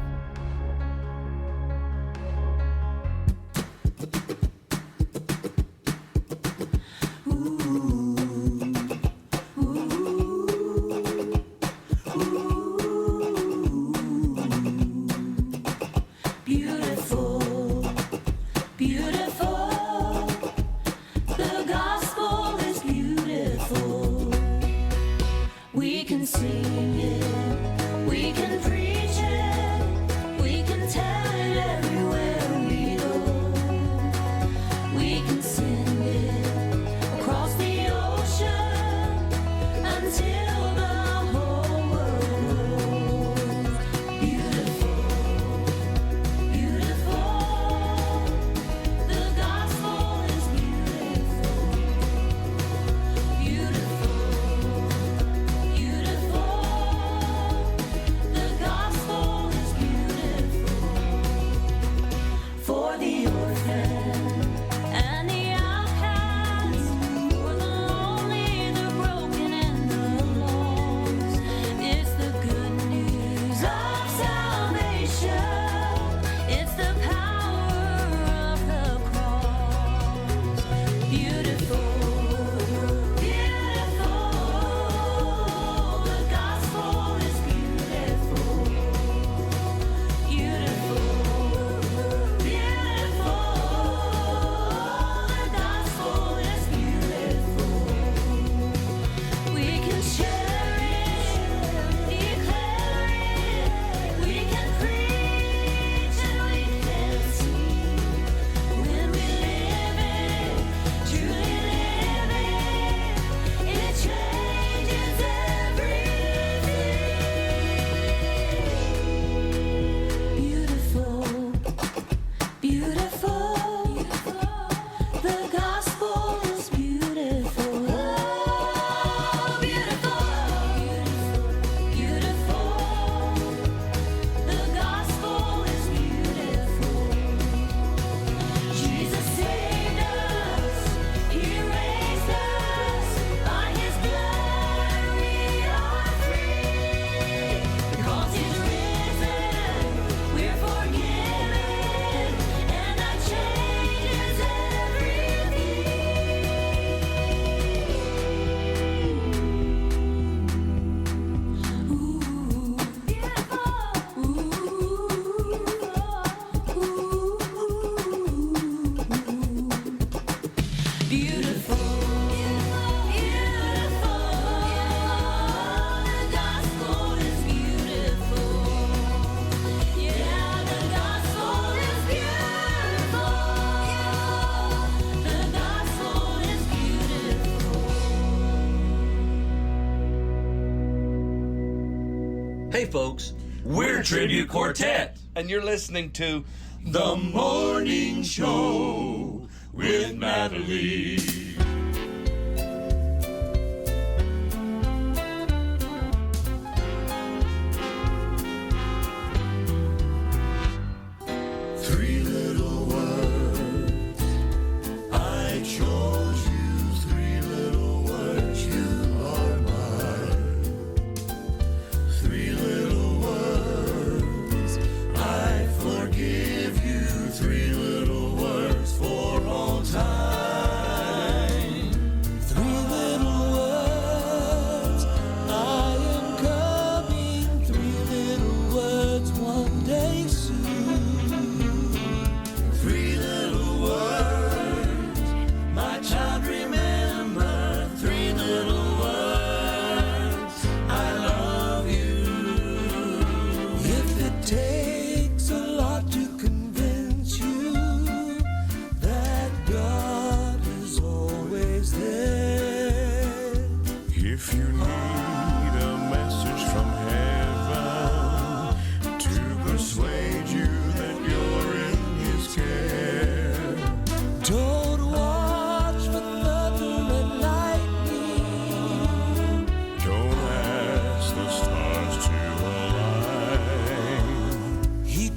Hey folks, we're Tribute Quartet, and you're listening to The Morning Show with Natalie. Three little words, I chose you. Three little words, you are mine. Three little words, I forgive you. Three little words for all time.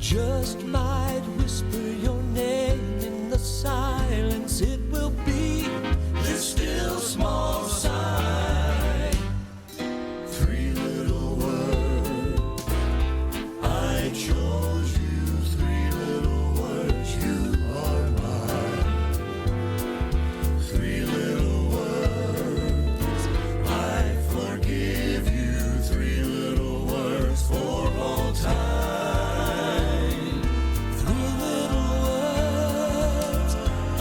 just might whisper your name in the silence. It will be this still small sign. 3 little words, I chose you. 3 little words, you are mine. 3 little words, I forgive you. 3 little words for all time. 3 little words, I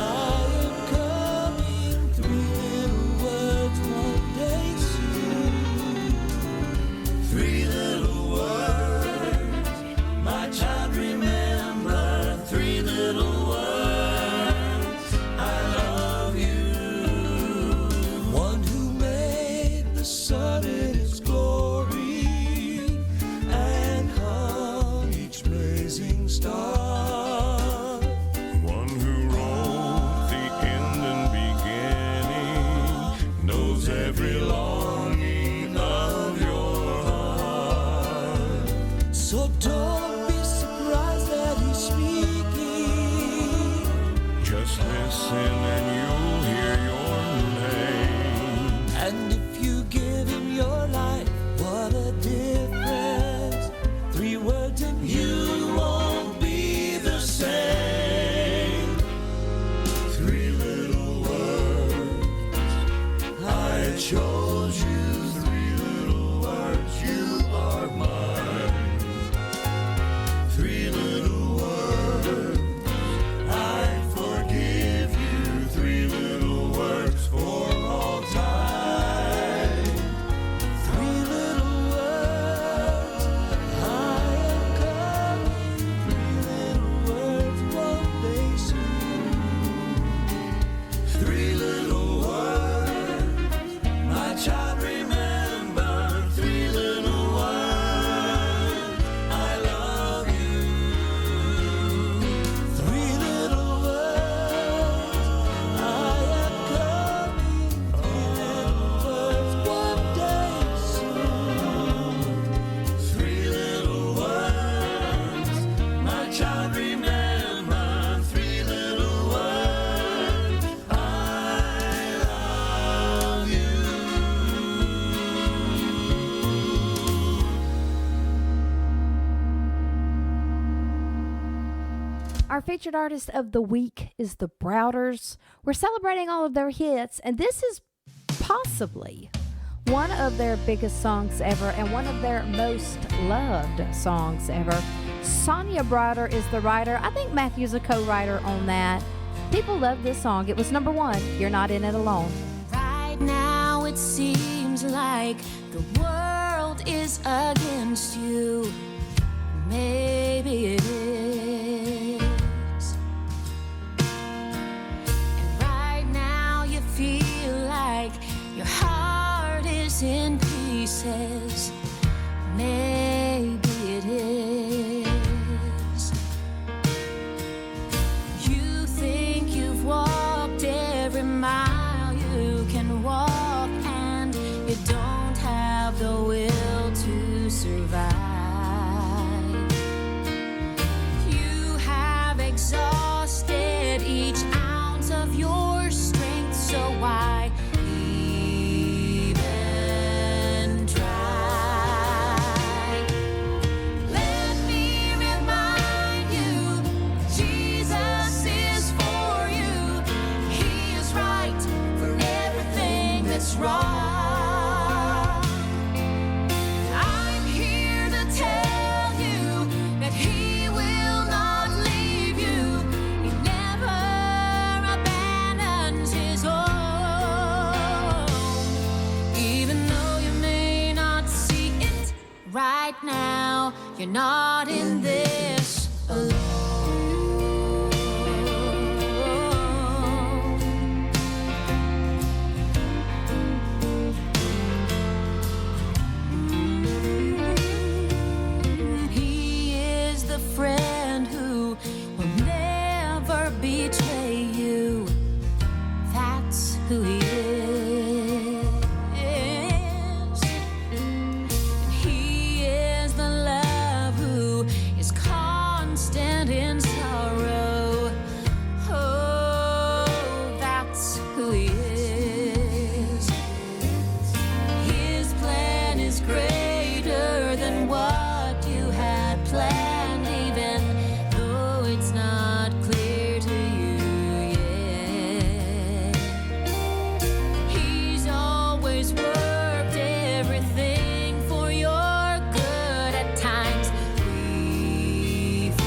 am coming. 3 little words, one day soon. 3 little words, my child, remember. 3 little words, I love you. One who made the sun in its glory and hung each blazing star. One who wrote the end and beginning, knows every longing of your heart. So don't be surprised that he's speaking. Just listen and you'll hear your name. And if you give him your life, what a difference. 3 words and you won't be the same. 3 little words, I chose you. 3 little words, you are mine. 3 little words, I forgive you. 3 little words for all time. 3 little words, I am coming. 3 little words, one day soon. 3 little words, my child, remember. 3 little words, I love you. 3 little words, I am coming. 3 little words, one day soon. 3 little words, my child, remember. 3 little words, I love you. Our featured artist of the week is the Browders. We're celebrating all of their hits, and this is possibly one of their biggest songs ever and one of their most loved songs ever. Sonia Browder is the writer. I think Matthew's a co-writer on that. People love this song. It was number 1. You're Not In It Alone. Right now it seems like the world is against you. Maybe it is. And right now you feel like your heart is in pieces. Maybe it is. You think you've walked every mile you can walk, and you don't have the will to survive. You have exhausted each ounce of your strength, so why even try? Let me remind you, Jesus is for you. He is right for everything that's wrong. I'm here to tell you that He will not leave you. He never abandons His own. Even though you may not see it right now, you're not in this alone. He is the friend who will never betray you. That's who He is. And He is the love who and in sorrow. Oh, that's who he is. His plan is greater than what you had planned, even though it's not clear to you yet. He's always worked everything for your good. At times we forget.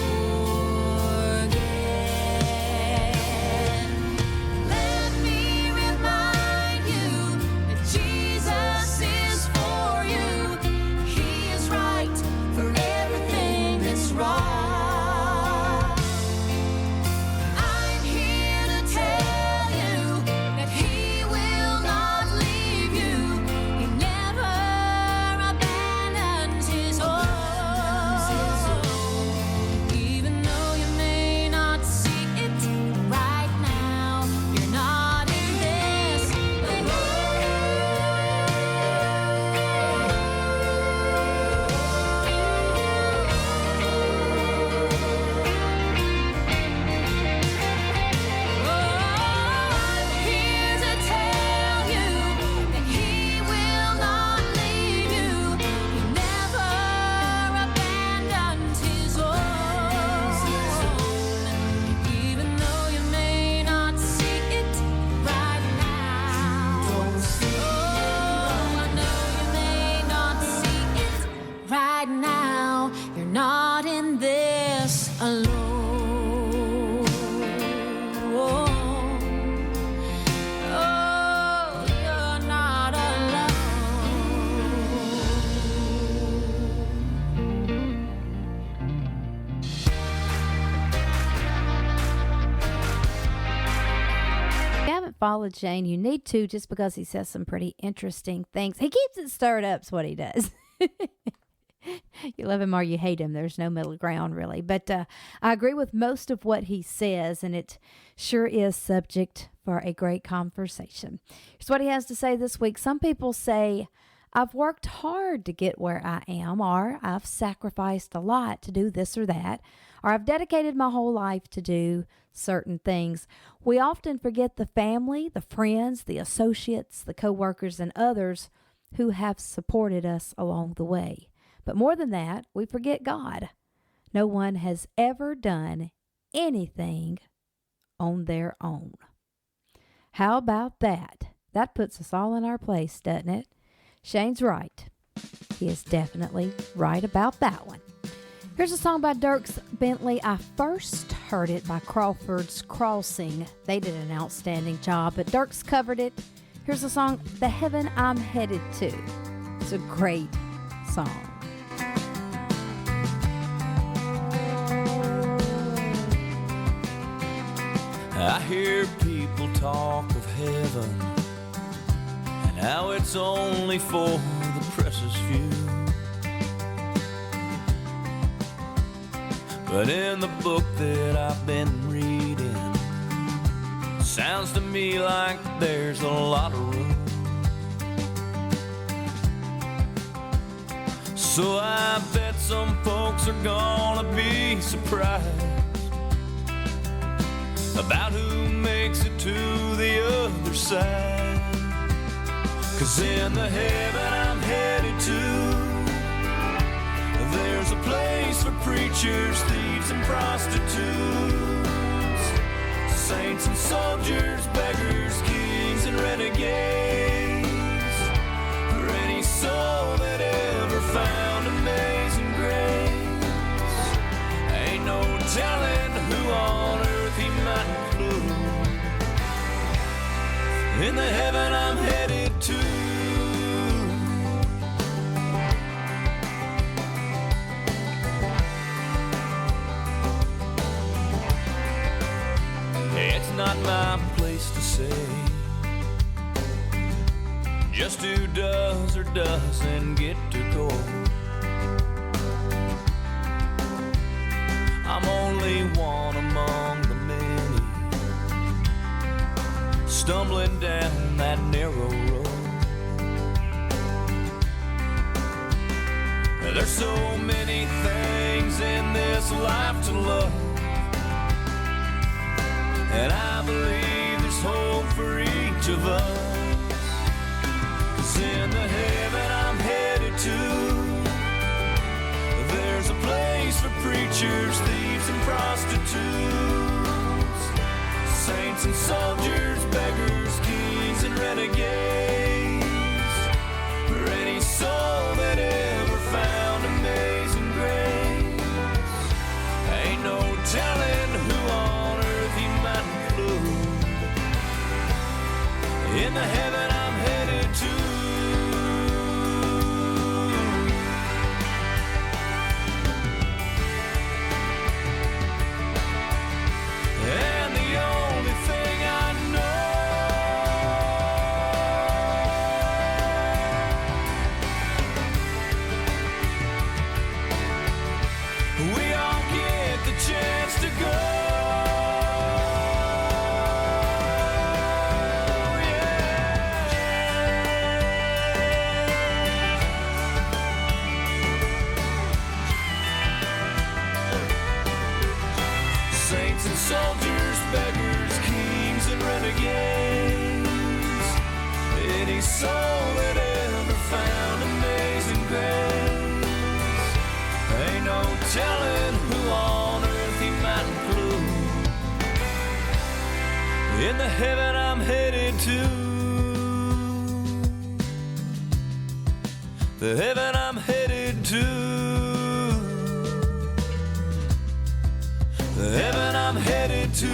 Let me remind you that Jesus is for you. He is right for everything that's wrong. I'm here to tell you that He will not leave you. He never abandons His own. Even though you may not see it right now, you're not in this I'm here to tell you that He will not leave you. He never abandons His own. Even though you may not see it right now. I know you may not see it right now. You're not in this alone. Oh, you're not alone. If you haven't followed Shane, you need to, just because he says some pretty interesting things. He keeps it stirred up, is what he does. You love him or you hate him. There's no middle ground, really. But I agree with most of what he says, and it sure is subject for a great conversation. Here's what he has to say this week. Some people say, I've worked hard to get where I am, or I've sacrificed a lot to do this or that, or I've dedicated my whole life to do certain things. We often forget the family, the friends, the associates, the co-workers, and others who have supported us along the way. But more than that, we forget God. No one has ever done anything on their own. How about that? That puts us all in our place, doesn't it? Shane's right. He is definitely right about that one. Here's a song by Dierks Bentley. I first heard it by Crawford's Crossing. They did an outstanding job, but Dierks covered it. Here's the song, The Heaven I'm Headed To. It's a great song. I hear people talk of heaven and how it's only for the precious few. But in the book that I've been reading, sounds to me like there's a lot of room. So I bet some folks are gonna be surprised about who makes it to the other side. 'Cause in the heaven I'm headed to, there's a place for preachers, thieves and prostitutes, saints and soldiers, beggars, kings and renegades, for any soul that ever found amazing grace. Ain't no telling who on earth he might include in the heaven I'm headed to. It's not my place to say just who does or doesn't get to go. I'm only one among the many, stumbling down that narrow road. There's so many things in this life to love, and I believe there's hope for each of us. 'Cause in the heaven I'm headed to, there's a place for preachers, thieves, and prostitutes, saints and soldiers, beggars, kings, and renegades, for any soul that ever found amazing grace. Ain't no telling who on earth he might include in the heaven I'm headed to. And the only thing I know, we all get the chance to go. Saints and soldiers, beggars, kings, and renegades, any soul that ever found amazing grace. Ain't no telling who on earth he might include in the heaven I'm headed to. The heaven I'm headed to. The heaven I'm headed to.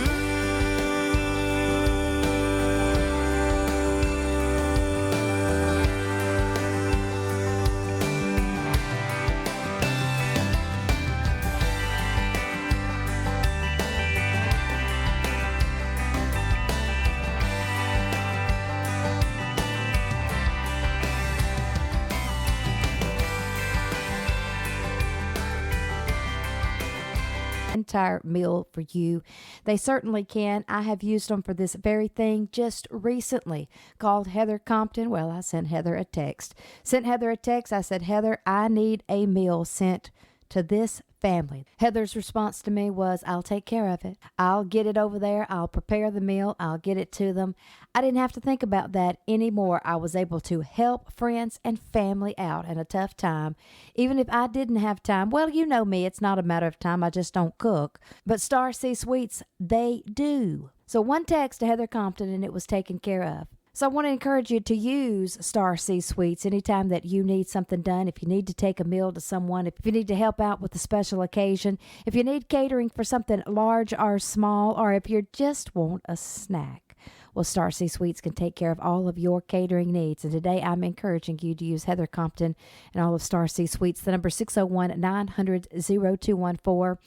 Entire meal for you. They certainly can. I have used them for this very thing just recently. Called Heather Compton. Well, I sent Heather a text. I said, Heather, I need a meal sent to this family. Heather's response to me was, I'll take care of it. I'll get it over there. I'll prepare the meal. I'll get it to them. I didn't have to think about that anymore. I was able to help friends and family out in a tough time. Even if I didn't have time, well, you know me, it's not a matter of time. I just don't cook. But Star C Sweets, they do. So one text to Heather Compton and it was taken care of. So I want to encourage you to use Star C Sweets anytime that you need something done. If you need to take a meal to someone, if you need to help out with a special occasion, if you need catering for something large or small, or if you just want a snack. Well, Star C Sweets can take care of all of your catering needs. And today I'm encouraging you to use Heather Compton and all of Star C Sweets. The number 601-900-0214. Or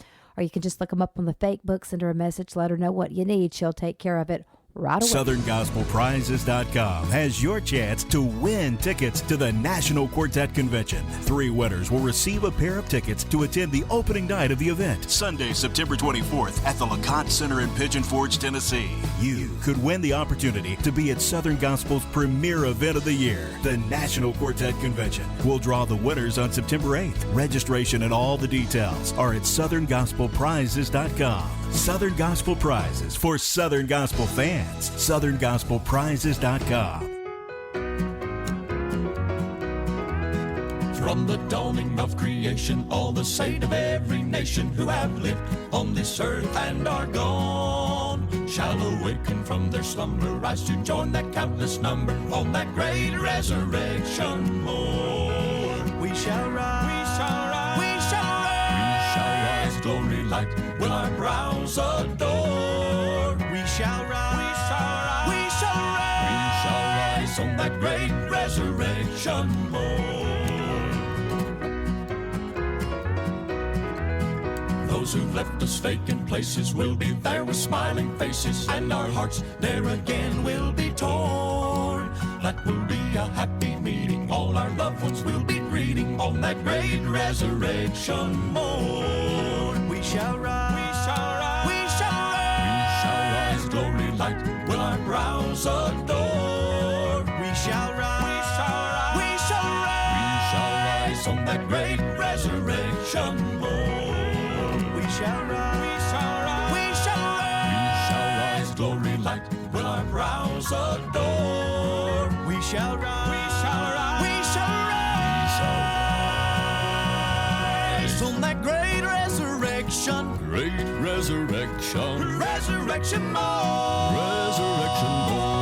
you can just look them up on the fake book, send her a message, let her know what you need. She'll take care of it right away. SouthernGospelPrizes.com has your chance to win tickets to the National Quartet Convention. 3 winners will receive a pair of tickets to attend the opening night of the event, Sunday, September 24th at the LeConte Center in Pigeon Forge, Tennessee. You could win the opportunity to be at Southern Gospel's premier event of the year, the National Quartet Convention. We'll draw the winners on September 8th. Registration and all the details are at SouthernGospelPrizes.com. Southern Gospel Prizes for Southern Gospel fans. SouthernGospelPrizes.com. From the dawning of creation, all the saints of every nation who have lived on this earth and are gone shall awaken from their slumber, rise to join that countless number on that great resurrection morn. We shall rise. We shall rise. We shall rise. We shall rise. Glory light will our brows adore. We shall rise. We shall rise. We shall rise. We shall rise on that great resurrection morn. Those who've left us vacant places will be there with smiling faces, and our hearts there again will be torn. That will be a happy meeting. All our loved ones will be greeting on that great resurrection morn. We shall rise. We shall rise. We shall rise. We shall rise. Glory light will our brows adore. We shall rise. We shall rise. We shall rise. We shall rise on that great resurrection morn. We shall rise. We shall rise. We shall rise. We shall rise. light will our brows adore. We shall rise, we shall rise, we shall rise on that great resurrection. Great resurrection. Resurrection morn. Resurrection morn.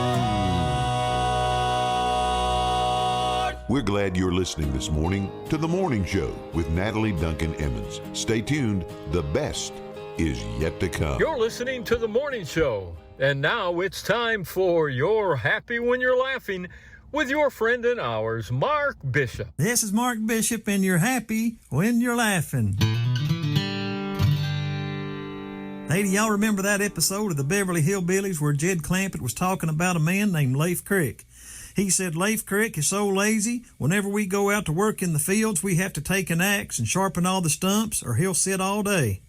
We're glad you're listening this morning to The Morning Show with Natalie Duncan-Emmons. Stay tuned. The best is yet to come. You're listening to The Morning Show. And now it's time for You're Happy When You're Laughing with your friend and ours, Mark Bishop. This is Mark Bishop, and you're happy when you're laughing. Hey, do y'all remember that episode of the Beverly Hillbillies where Jed Clampett was talking about a man named Leif Crick? He said Leif Crick is so lazy, whenever we go out to work in the fields, we have to take an axe and sharpen all the stumps, or he'll sit all day.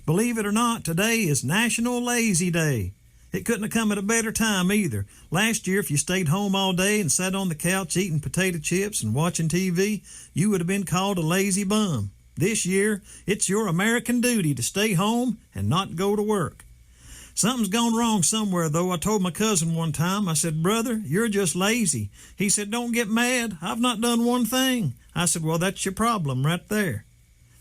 Believe it or not, today is National Lazy Day. It couldn't have come at a better time either. Last year, if you stayed home all day and sat on the couch eating potato chips and watching TV, you would have been called a lazy bum. This year, it's your American duty to stay home and not go to work. Something's gone wrong somewhere, though. I told my cousin one time, I said, "Brother, you're just lazy." He said, "Don't get mad. I've not done one thing." I said, "Well, that's your problem right there."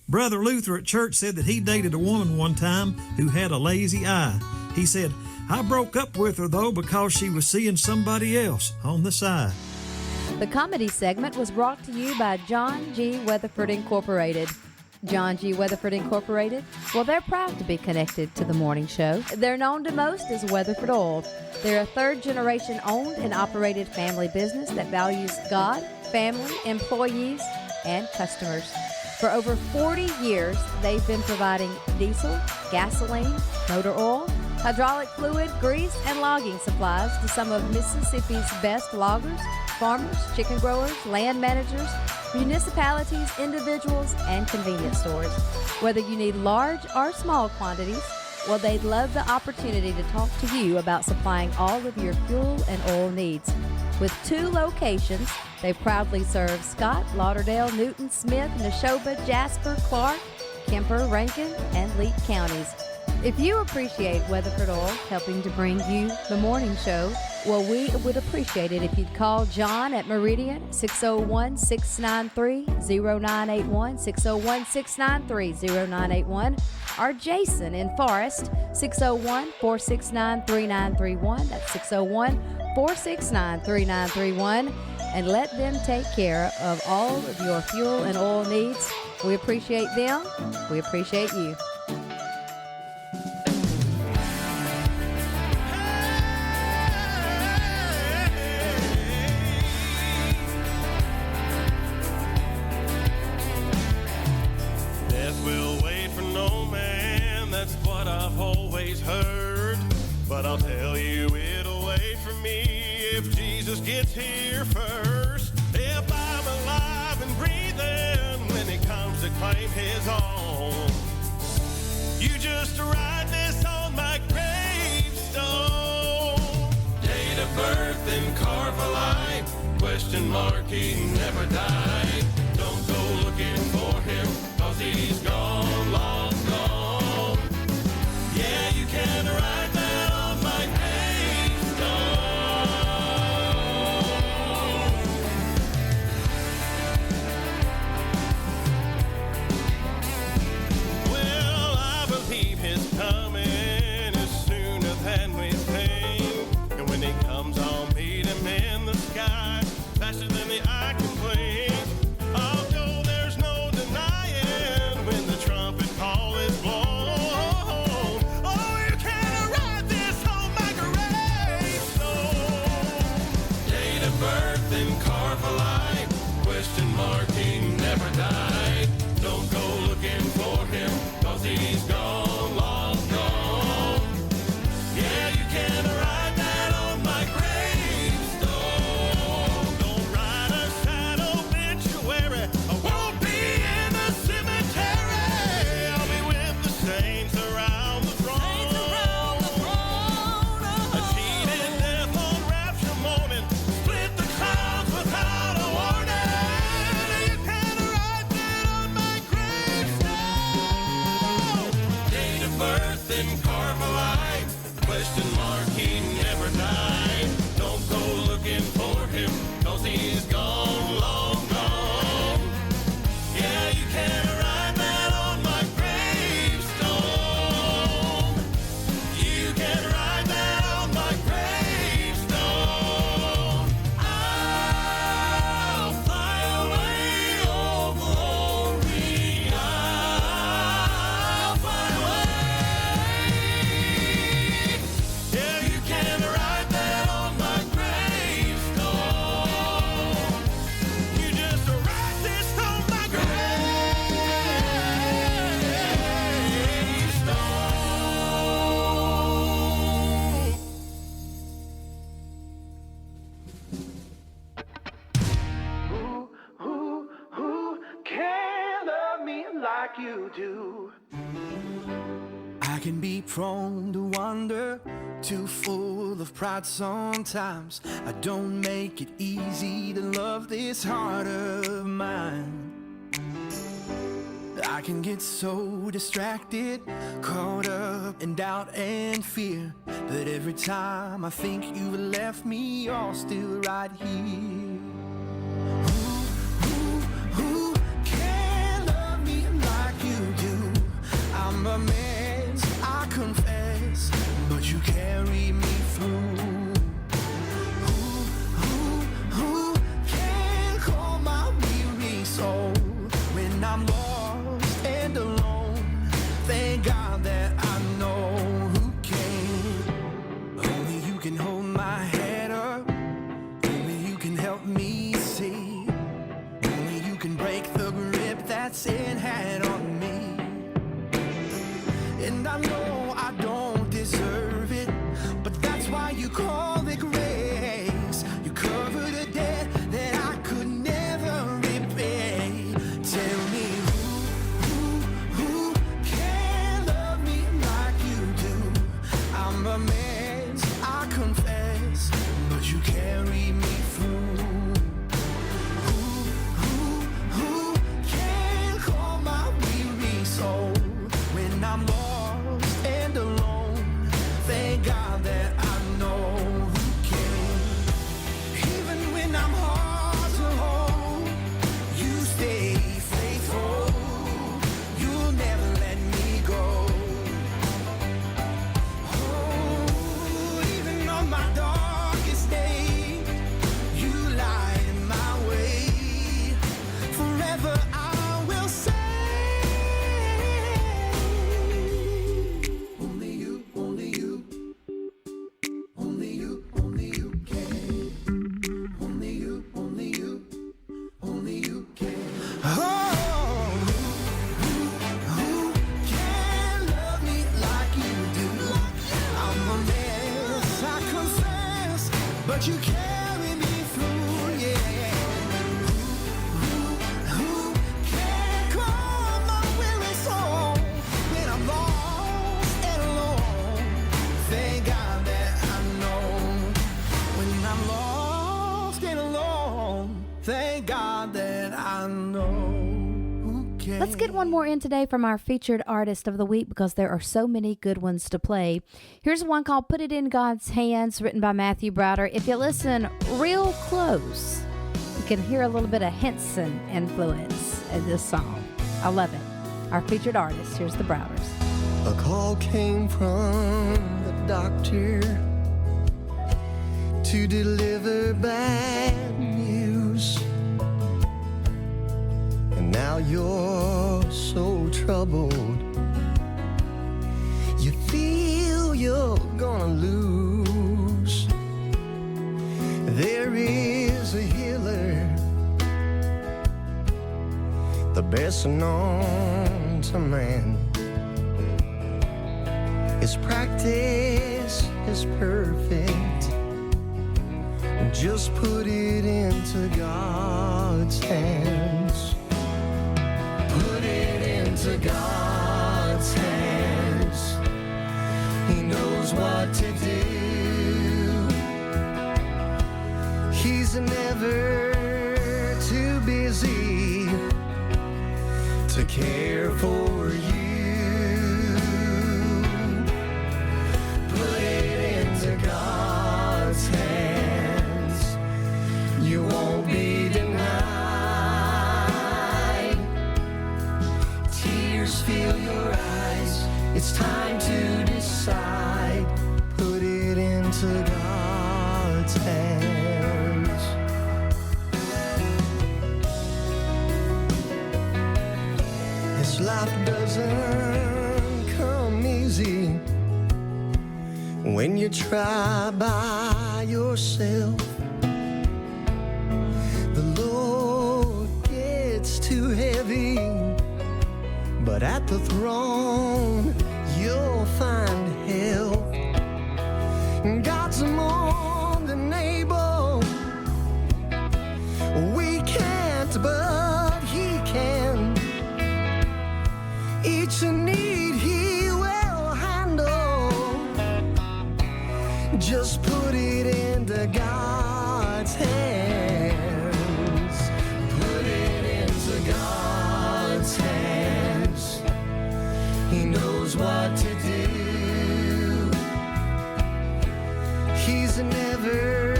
Brother Luther at church said that he dated a woman one time who had a lazy eye. He said, "I broke up with her, though, because she was seeing somebody else on the side." The comedy segment was brought to you by John G. Weatherford Incorporated. John G. Weatherford Incorporated, well, they're proud to be connected to the morning show. They're known to most as Weatherford Oil. They're a third-generation owned and operated family business that values God, family, employees, and customers. For over 40 years, they've been providing diesel, gasoline, motor oil, hydraulic fluid, grease, and logging supplies to some of Mississippi's best loggers, farmers, chicken growers, land managers, municipalities, individuals, and convenience stores. Whether you need large or small quantities, well, they'd love the opportunity to talk to you about supplying all of your fuel and oil needs. With 2 locations, they proudly serve Scott, Lauderdale, Newton, Smith, Neshoba, Jasper, Clark, Kemper, Rankin, and Leake counties. If you appreciate Weatherford Oil helping to bring you the morning show, well, we would appreciate it if you'd call John at Meridian 601-693-0981, 601-693-0981, or Jason in Forest 601-469-3931. That's 601-469-3931, and let them take care of all of your fuel and oil needs. We appreciate them. We appreciate you. But I'll tell you, it'll wait for me if Jesus gets here first. If I'm alive and breathing when he comes to claim his own, you just write this on my gravestone. Date of birth and carve a life, question mark, he never died. Don't go looking for him, 'cause he's gone, long gone. Yeah, you can write that on my gravestone. Well, I believe his coming is sooner than we think. And when he comes, I'll meet him in the sky, faster than the eye can blink. I'll go, there's no denying when the trumpet call is blown. Birth and carve a life, question mark, he never died. Don't go looking for him, 'cause he's gone, long gone. Yeah, you can write that on my gravestone. Don't write a sad obituary, I won't be in the cemetery. I'll be with the saints around the throne. A cheated death on rapture morning, birth and carve a life, question mark, he can be prone to wander, too full of pride sometimes. I don't make it easy to love this heart of mine. I can get so distracted, caught up in doubt and fear, but every time I think you've left me, you're still right here. Who can love me like you do? I'm a mess, I confess, but you carry me through. Who can calm my weary soul when I'm lost and alone? Thank God that I know who can. Only you can hold my head up. Only you can help me see. Only you can break the grip that sin had on me. And I know I don't deserve it, but that's why you call it grace. You covered a debt that I could never repay. Tell me who can love me like you do? I'm a mess, I confess, but you carry me through. Who can calm my weary soul when I'm lost and alone? Thank God that I know who can. Even when I'm hard to hold, you stay faithful. You'll never let me go. Oh, even on my darkest day, you light my way. Forever I will say, only you, only you, only you, only you can. Only you, only you, only you can. Oh, who can love me like you do? I'm a mess, I confess, but you carry me through, yeah. Who can calm my weary soul when I'm lost and alone? Thank God that I know when I'm lost and alone. Thank God that I know who can. Let's get one more in today from our featured artist of the week because there are so many good ones to play. Here's one called Put It in God's Hands, written by Matthew Browder. If you listen real close, you can hear a little bit of Henson influence in this song. I love it. Our featured artist, here's the Browders. A call came from the doctor to deliver bad news. And now you're so troubled, you feel you're gonna lose. There is a healer, the best known to man. His practice is perfect. Just put it into God's hands. Put it into God's hands. He knows what to do. He's never too busy to care for you. Put it into God's hands. You won't be denied. Tears fill your eyes. It's time to decide. Put it into God's hands. This life doesn't come easy when you try by yourself. The load gets too heavy, but at the throne you'll find help. God's more than able. We can't, but He can. Each need He will handle. Just put it into God's hands. Put it into God's hands. He knows what to do. He's never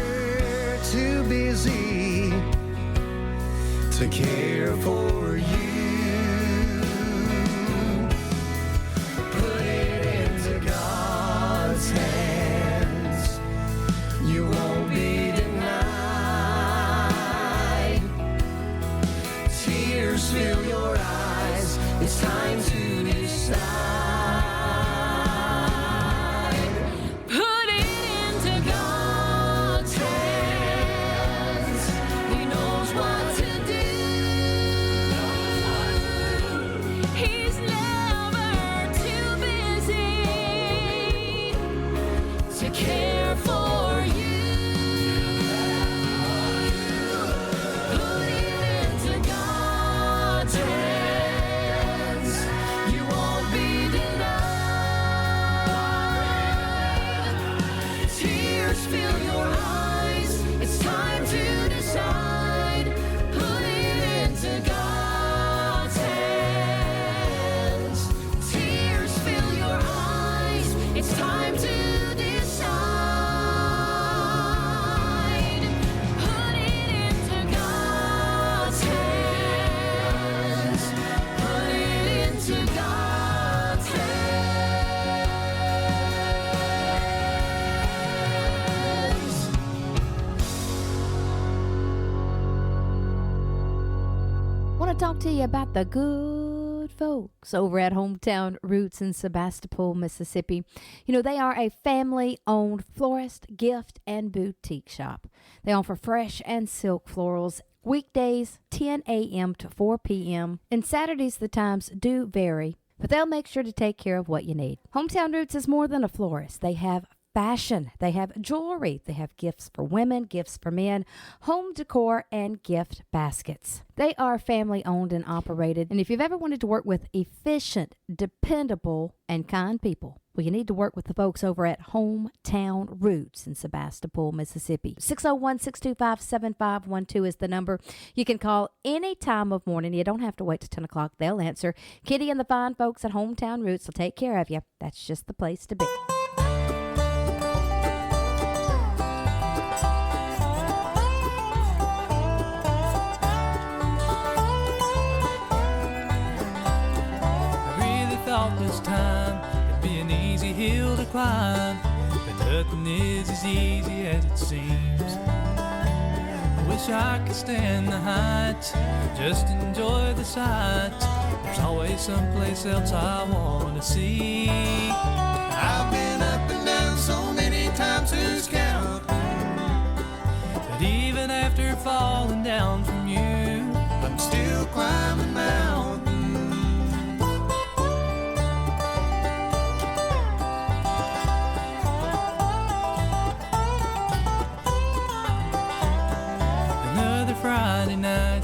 too busy to care for you. Put it into God's hands. You won't be denied. Tears fill your eyes. It's time to decide. Put it into God's hands. He knows what to do. He's never too busy to care for you. Put it into God's hands. You won't be denied. Tears fill your eyes. It's time to decide. Put it into God's hands. Tears fill your eyes. It's time to decide. Put it into God's hands. Put it into God's hands. Want to talk to you about the good folks over at Hometown Roots in Sebastopol, Mississippi. You know, they are a family-owned florist, gift, and boutique shop. They offer fresh and silk florals weekdays 10 a.m. to 4 p.m. and Saturdays the times do vary, but they'll make sure to take care of what you need. Hometown Roots is more than a florist. They have fashion, they have jewelry, they have gifts for women, gifts for men, home decor, and gift baskets. They are family owned and operated, and if you've ever wanted to work with efficient, dependable, and kind people, well, you need to work with the folks over at Hometown Roots in Sebastopol, Mississippi. 601-625-7512 is the number. You can call any time of morning. You don't have to wait till 10 o'clock. They'll answer. Kitty and the fine folks at Hometown Roots will take care of you. That's just the place to be. Thought this time it'd be an easy hill to climb, but nothing is as easy as it seems. I wish I could stand the heights, just enjoy the sights. There's always someplace else I want to see. I've been up and down so many times to count, But even after falling down from you, I'm still climbing mountains. Friday night,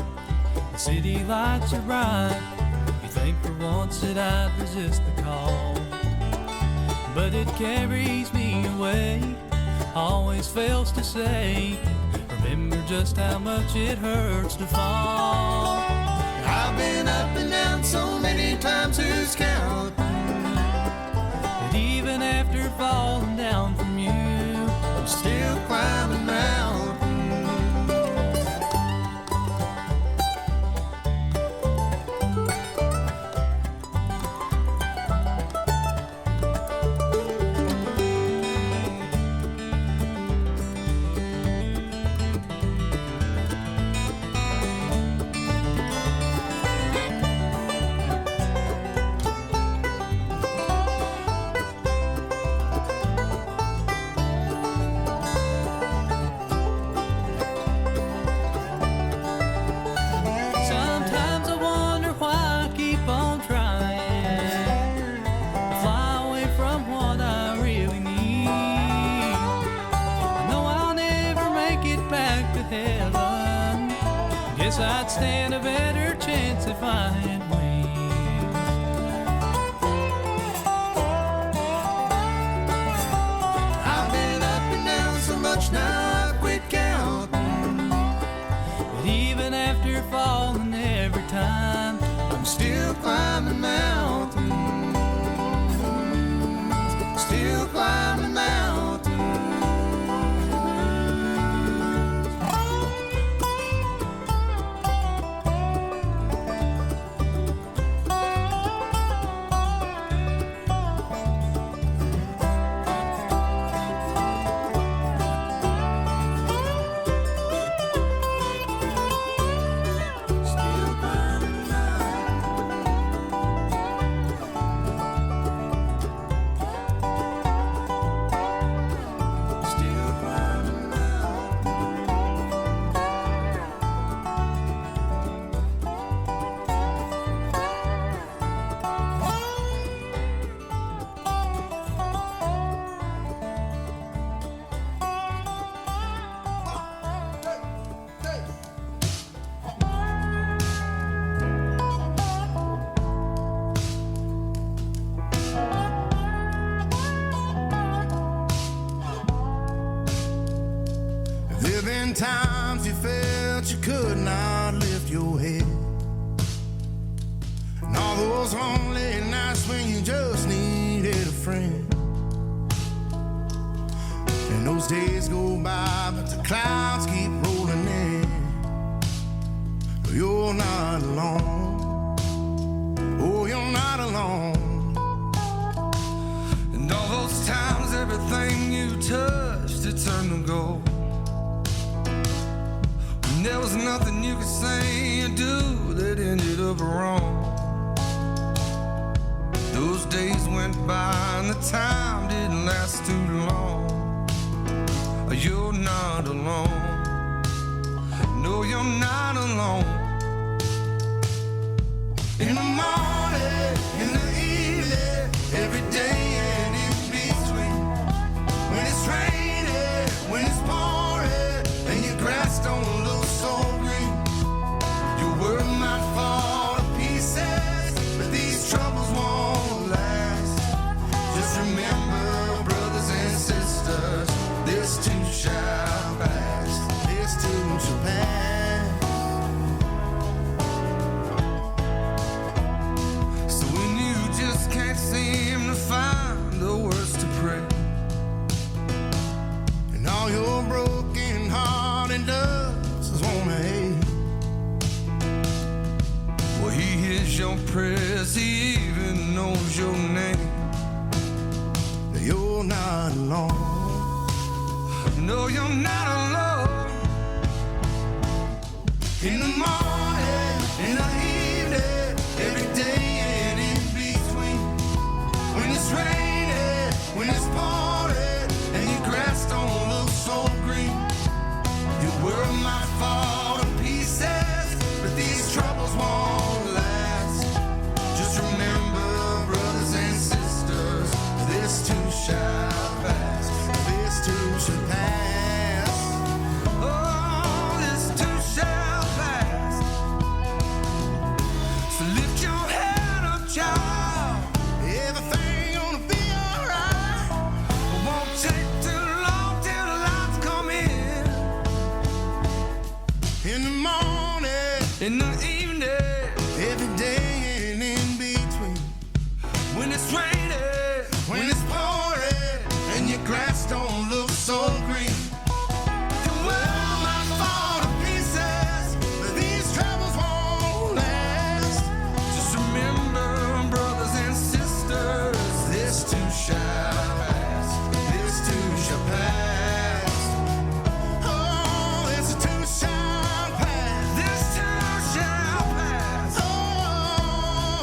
the city lights are bright. You think for once that I'd resist the call, but it carries me away, always fails to say, remember just how much it hurts to fall. I've been up and down so many times who's count, but even after falling down from you, I'm still climbing mountains. Guess I'd stand a better chance if I had wings. I've been up mountains, still climbing mountains. There've been times you felt you could not lift your head, and all those lonely nights when you just needed a friend. And those days go by, but the clouds keep rolling in. But you're not alone. Oh, you're not alone. And all those times, everything you touched, it turned to gold. And there was nothing you could say or do that ended up wrong. Those days went by and the time didn't last too long. You're not alone. No, you're not alone. In the morning, in the evening, every day and in between. When it's raining, when it's pouring, and your grass don't look so green. Your world might fall to pieces, but these troubles won't last. Just remember, brothers and sisters, this too shall pass. This too shall pass. So when you just can't seem to find the words to pray, and all your broken heart and does is wanna hate, well, he hears your prayers, he even knows your name. You're not alone. No, you're not alone. In the morning, in the evening, every day and in between. When it's raining, when it's pouring, and your grass don't look so green. Your world might fall to pieces, but these troubles won't last. Just remember, brothers and sisters, this too shall pass. This too shall pass. Oh, this too shall pass. So lift your head up, child. Everything gonna be alright. It won't take too long till the lights come in. In the morning, in the evening, every day and in between. When it's raining, when it's pouring, and your grass don't look so green. Your world might fall to pieces, but these troubles won't last. Just remember, brothers and sisters, this too shall pass. This too shall pass. Oh, this too shall pass. This too shall pass. Oh,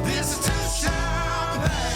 this too shall pass.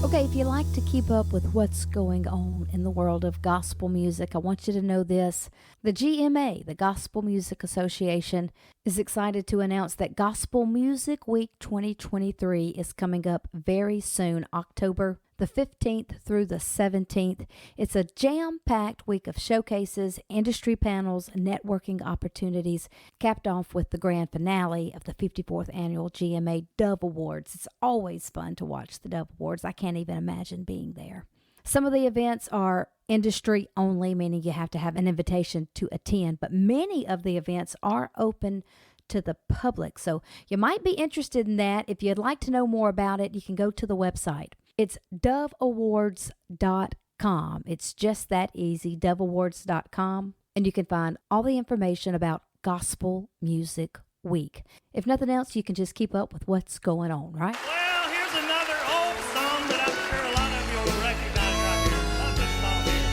Okay, if you like to keep up with what's going on in the world of gospel music, I want you to know this. The GMA, the Gospel Music Association, is excited to announce that Gospel Music Week 2023 is coming up very soon, October the 15th through the 17th. It's a jam-packed week of showcases, industry panels, networking opportunities, capped off with the grand finale of the 54th Annual GMA Dove Awards. It's always fun to watch the Dove Awards. I can't even imagine being there. Some of the events are industry only, meaning you have to have an invitation to attend, but many of the events are open to the public. So you might be interested in that. If you'd like to know more about it, you can go to the website. It's doveawards.com. It's just that easy, doveawards.com. And you can find all the information about Gospel Music Week. If nothing else, you can just keep up with what's going on, right? Well, here's another old song that I'm sure a lot of you will recognize right here. Love this song here.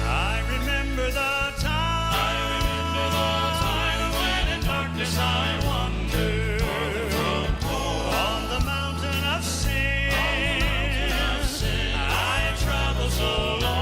I remember the time when in darkness I wandered on the mountain of sin. I traveled so long.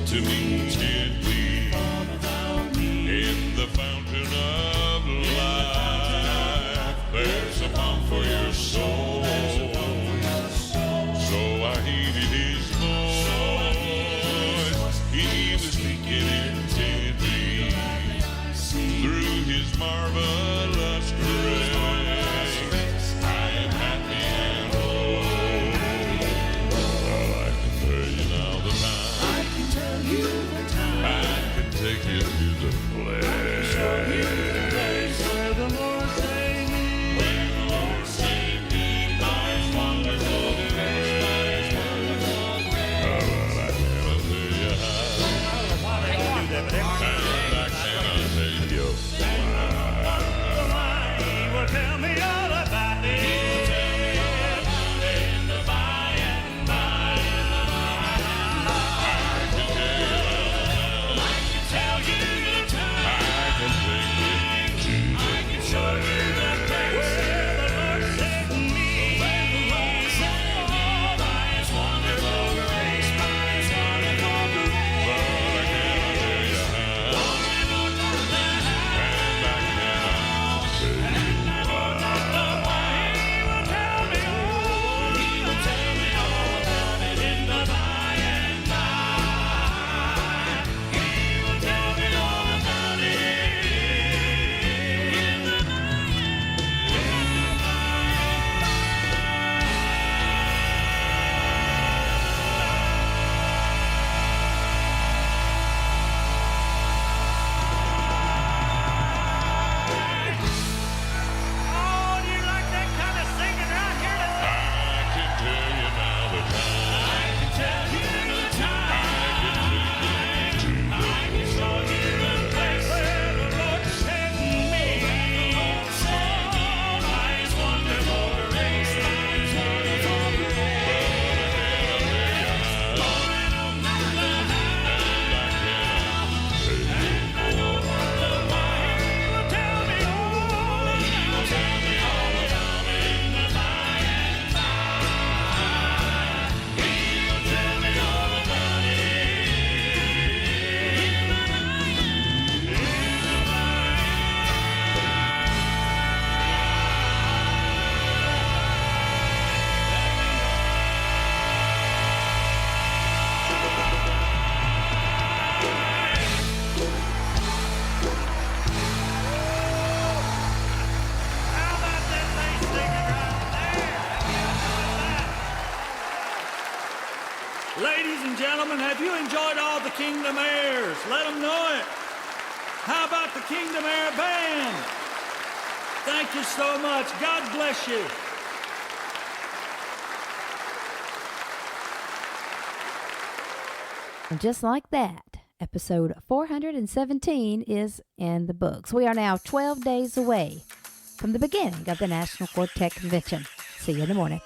To me gently in the fountain of life, there's a balm for your soul. So I heeded his voice. He was speaking intently through his marvelous grace. I am happy and whole. Well, I can tell you now the time. I can take you to the place where the Lord saved me. Where the Lord saved me by his wonderful grace. Oh, well, I cannot tell you how. I cannot tell you why. He will tell me all about it. In the by and by. Ladies and gentlemen, have you enjoyed all the Kingdom Airs? Let them know it. How about the Kingdom Air Band? Thank you so much. God bless you. And just like that, Episode 417 is in the books. We are now 12 days away from the beginning of the National Quartet Convention. See you in the morning.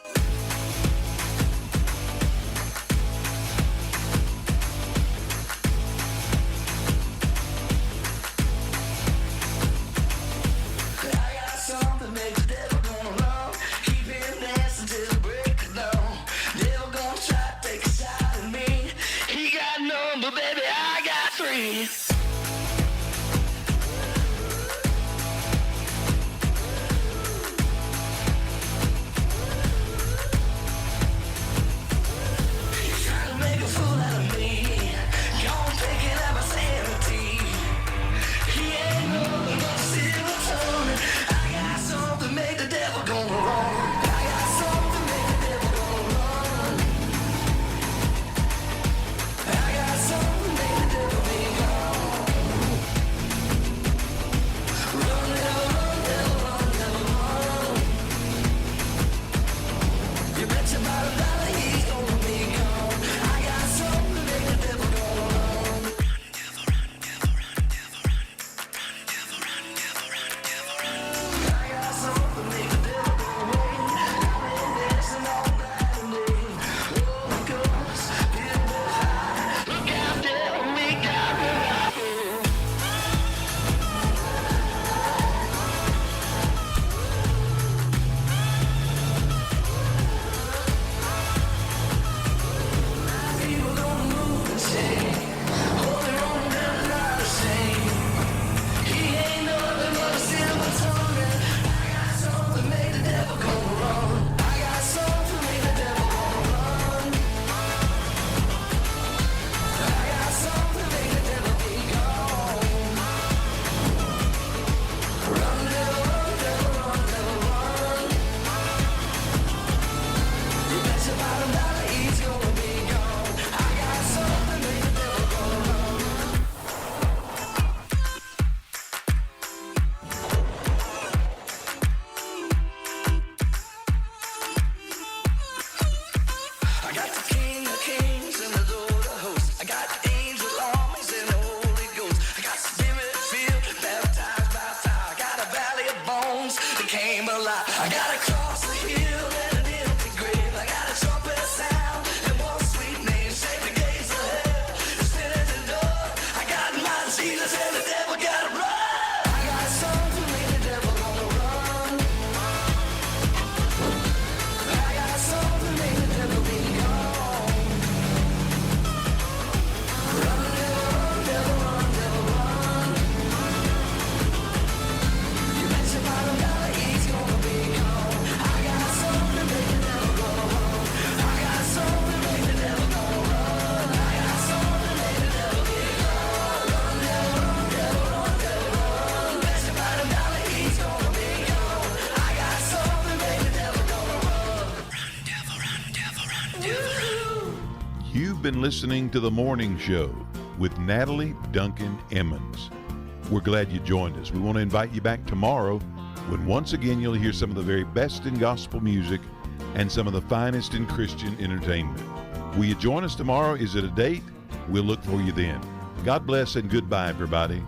You've been listening to The Morning Show with Natalie Duncan-Emmons. We're glad you joined us. We want to invite you back tomorrow when once again you'll hear some of the very best in gospel music and some of the finest in Christian entertainment. Will you join us tomorrow? Is it a date? We'll look for you then. God bless and goodbye, everybody.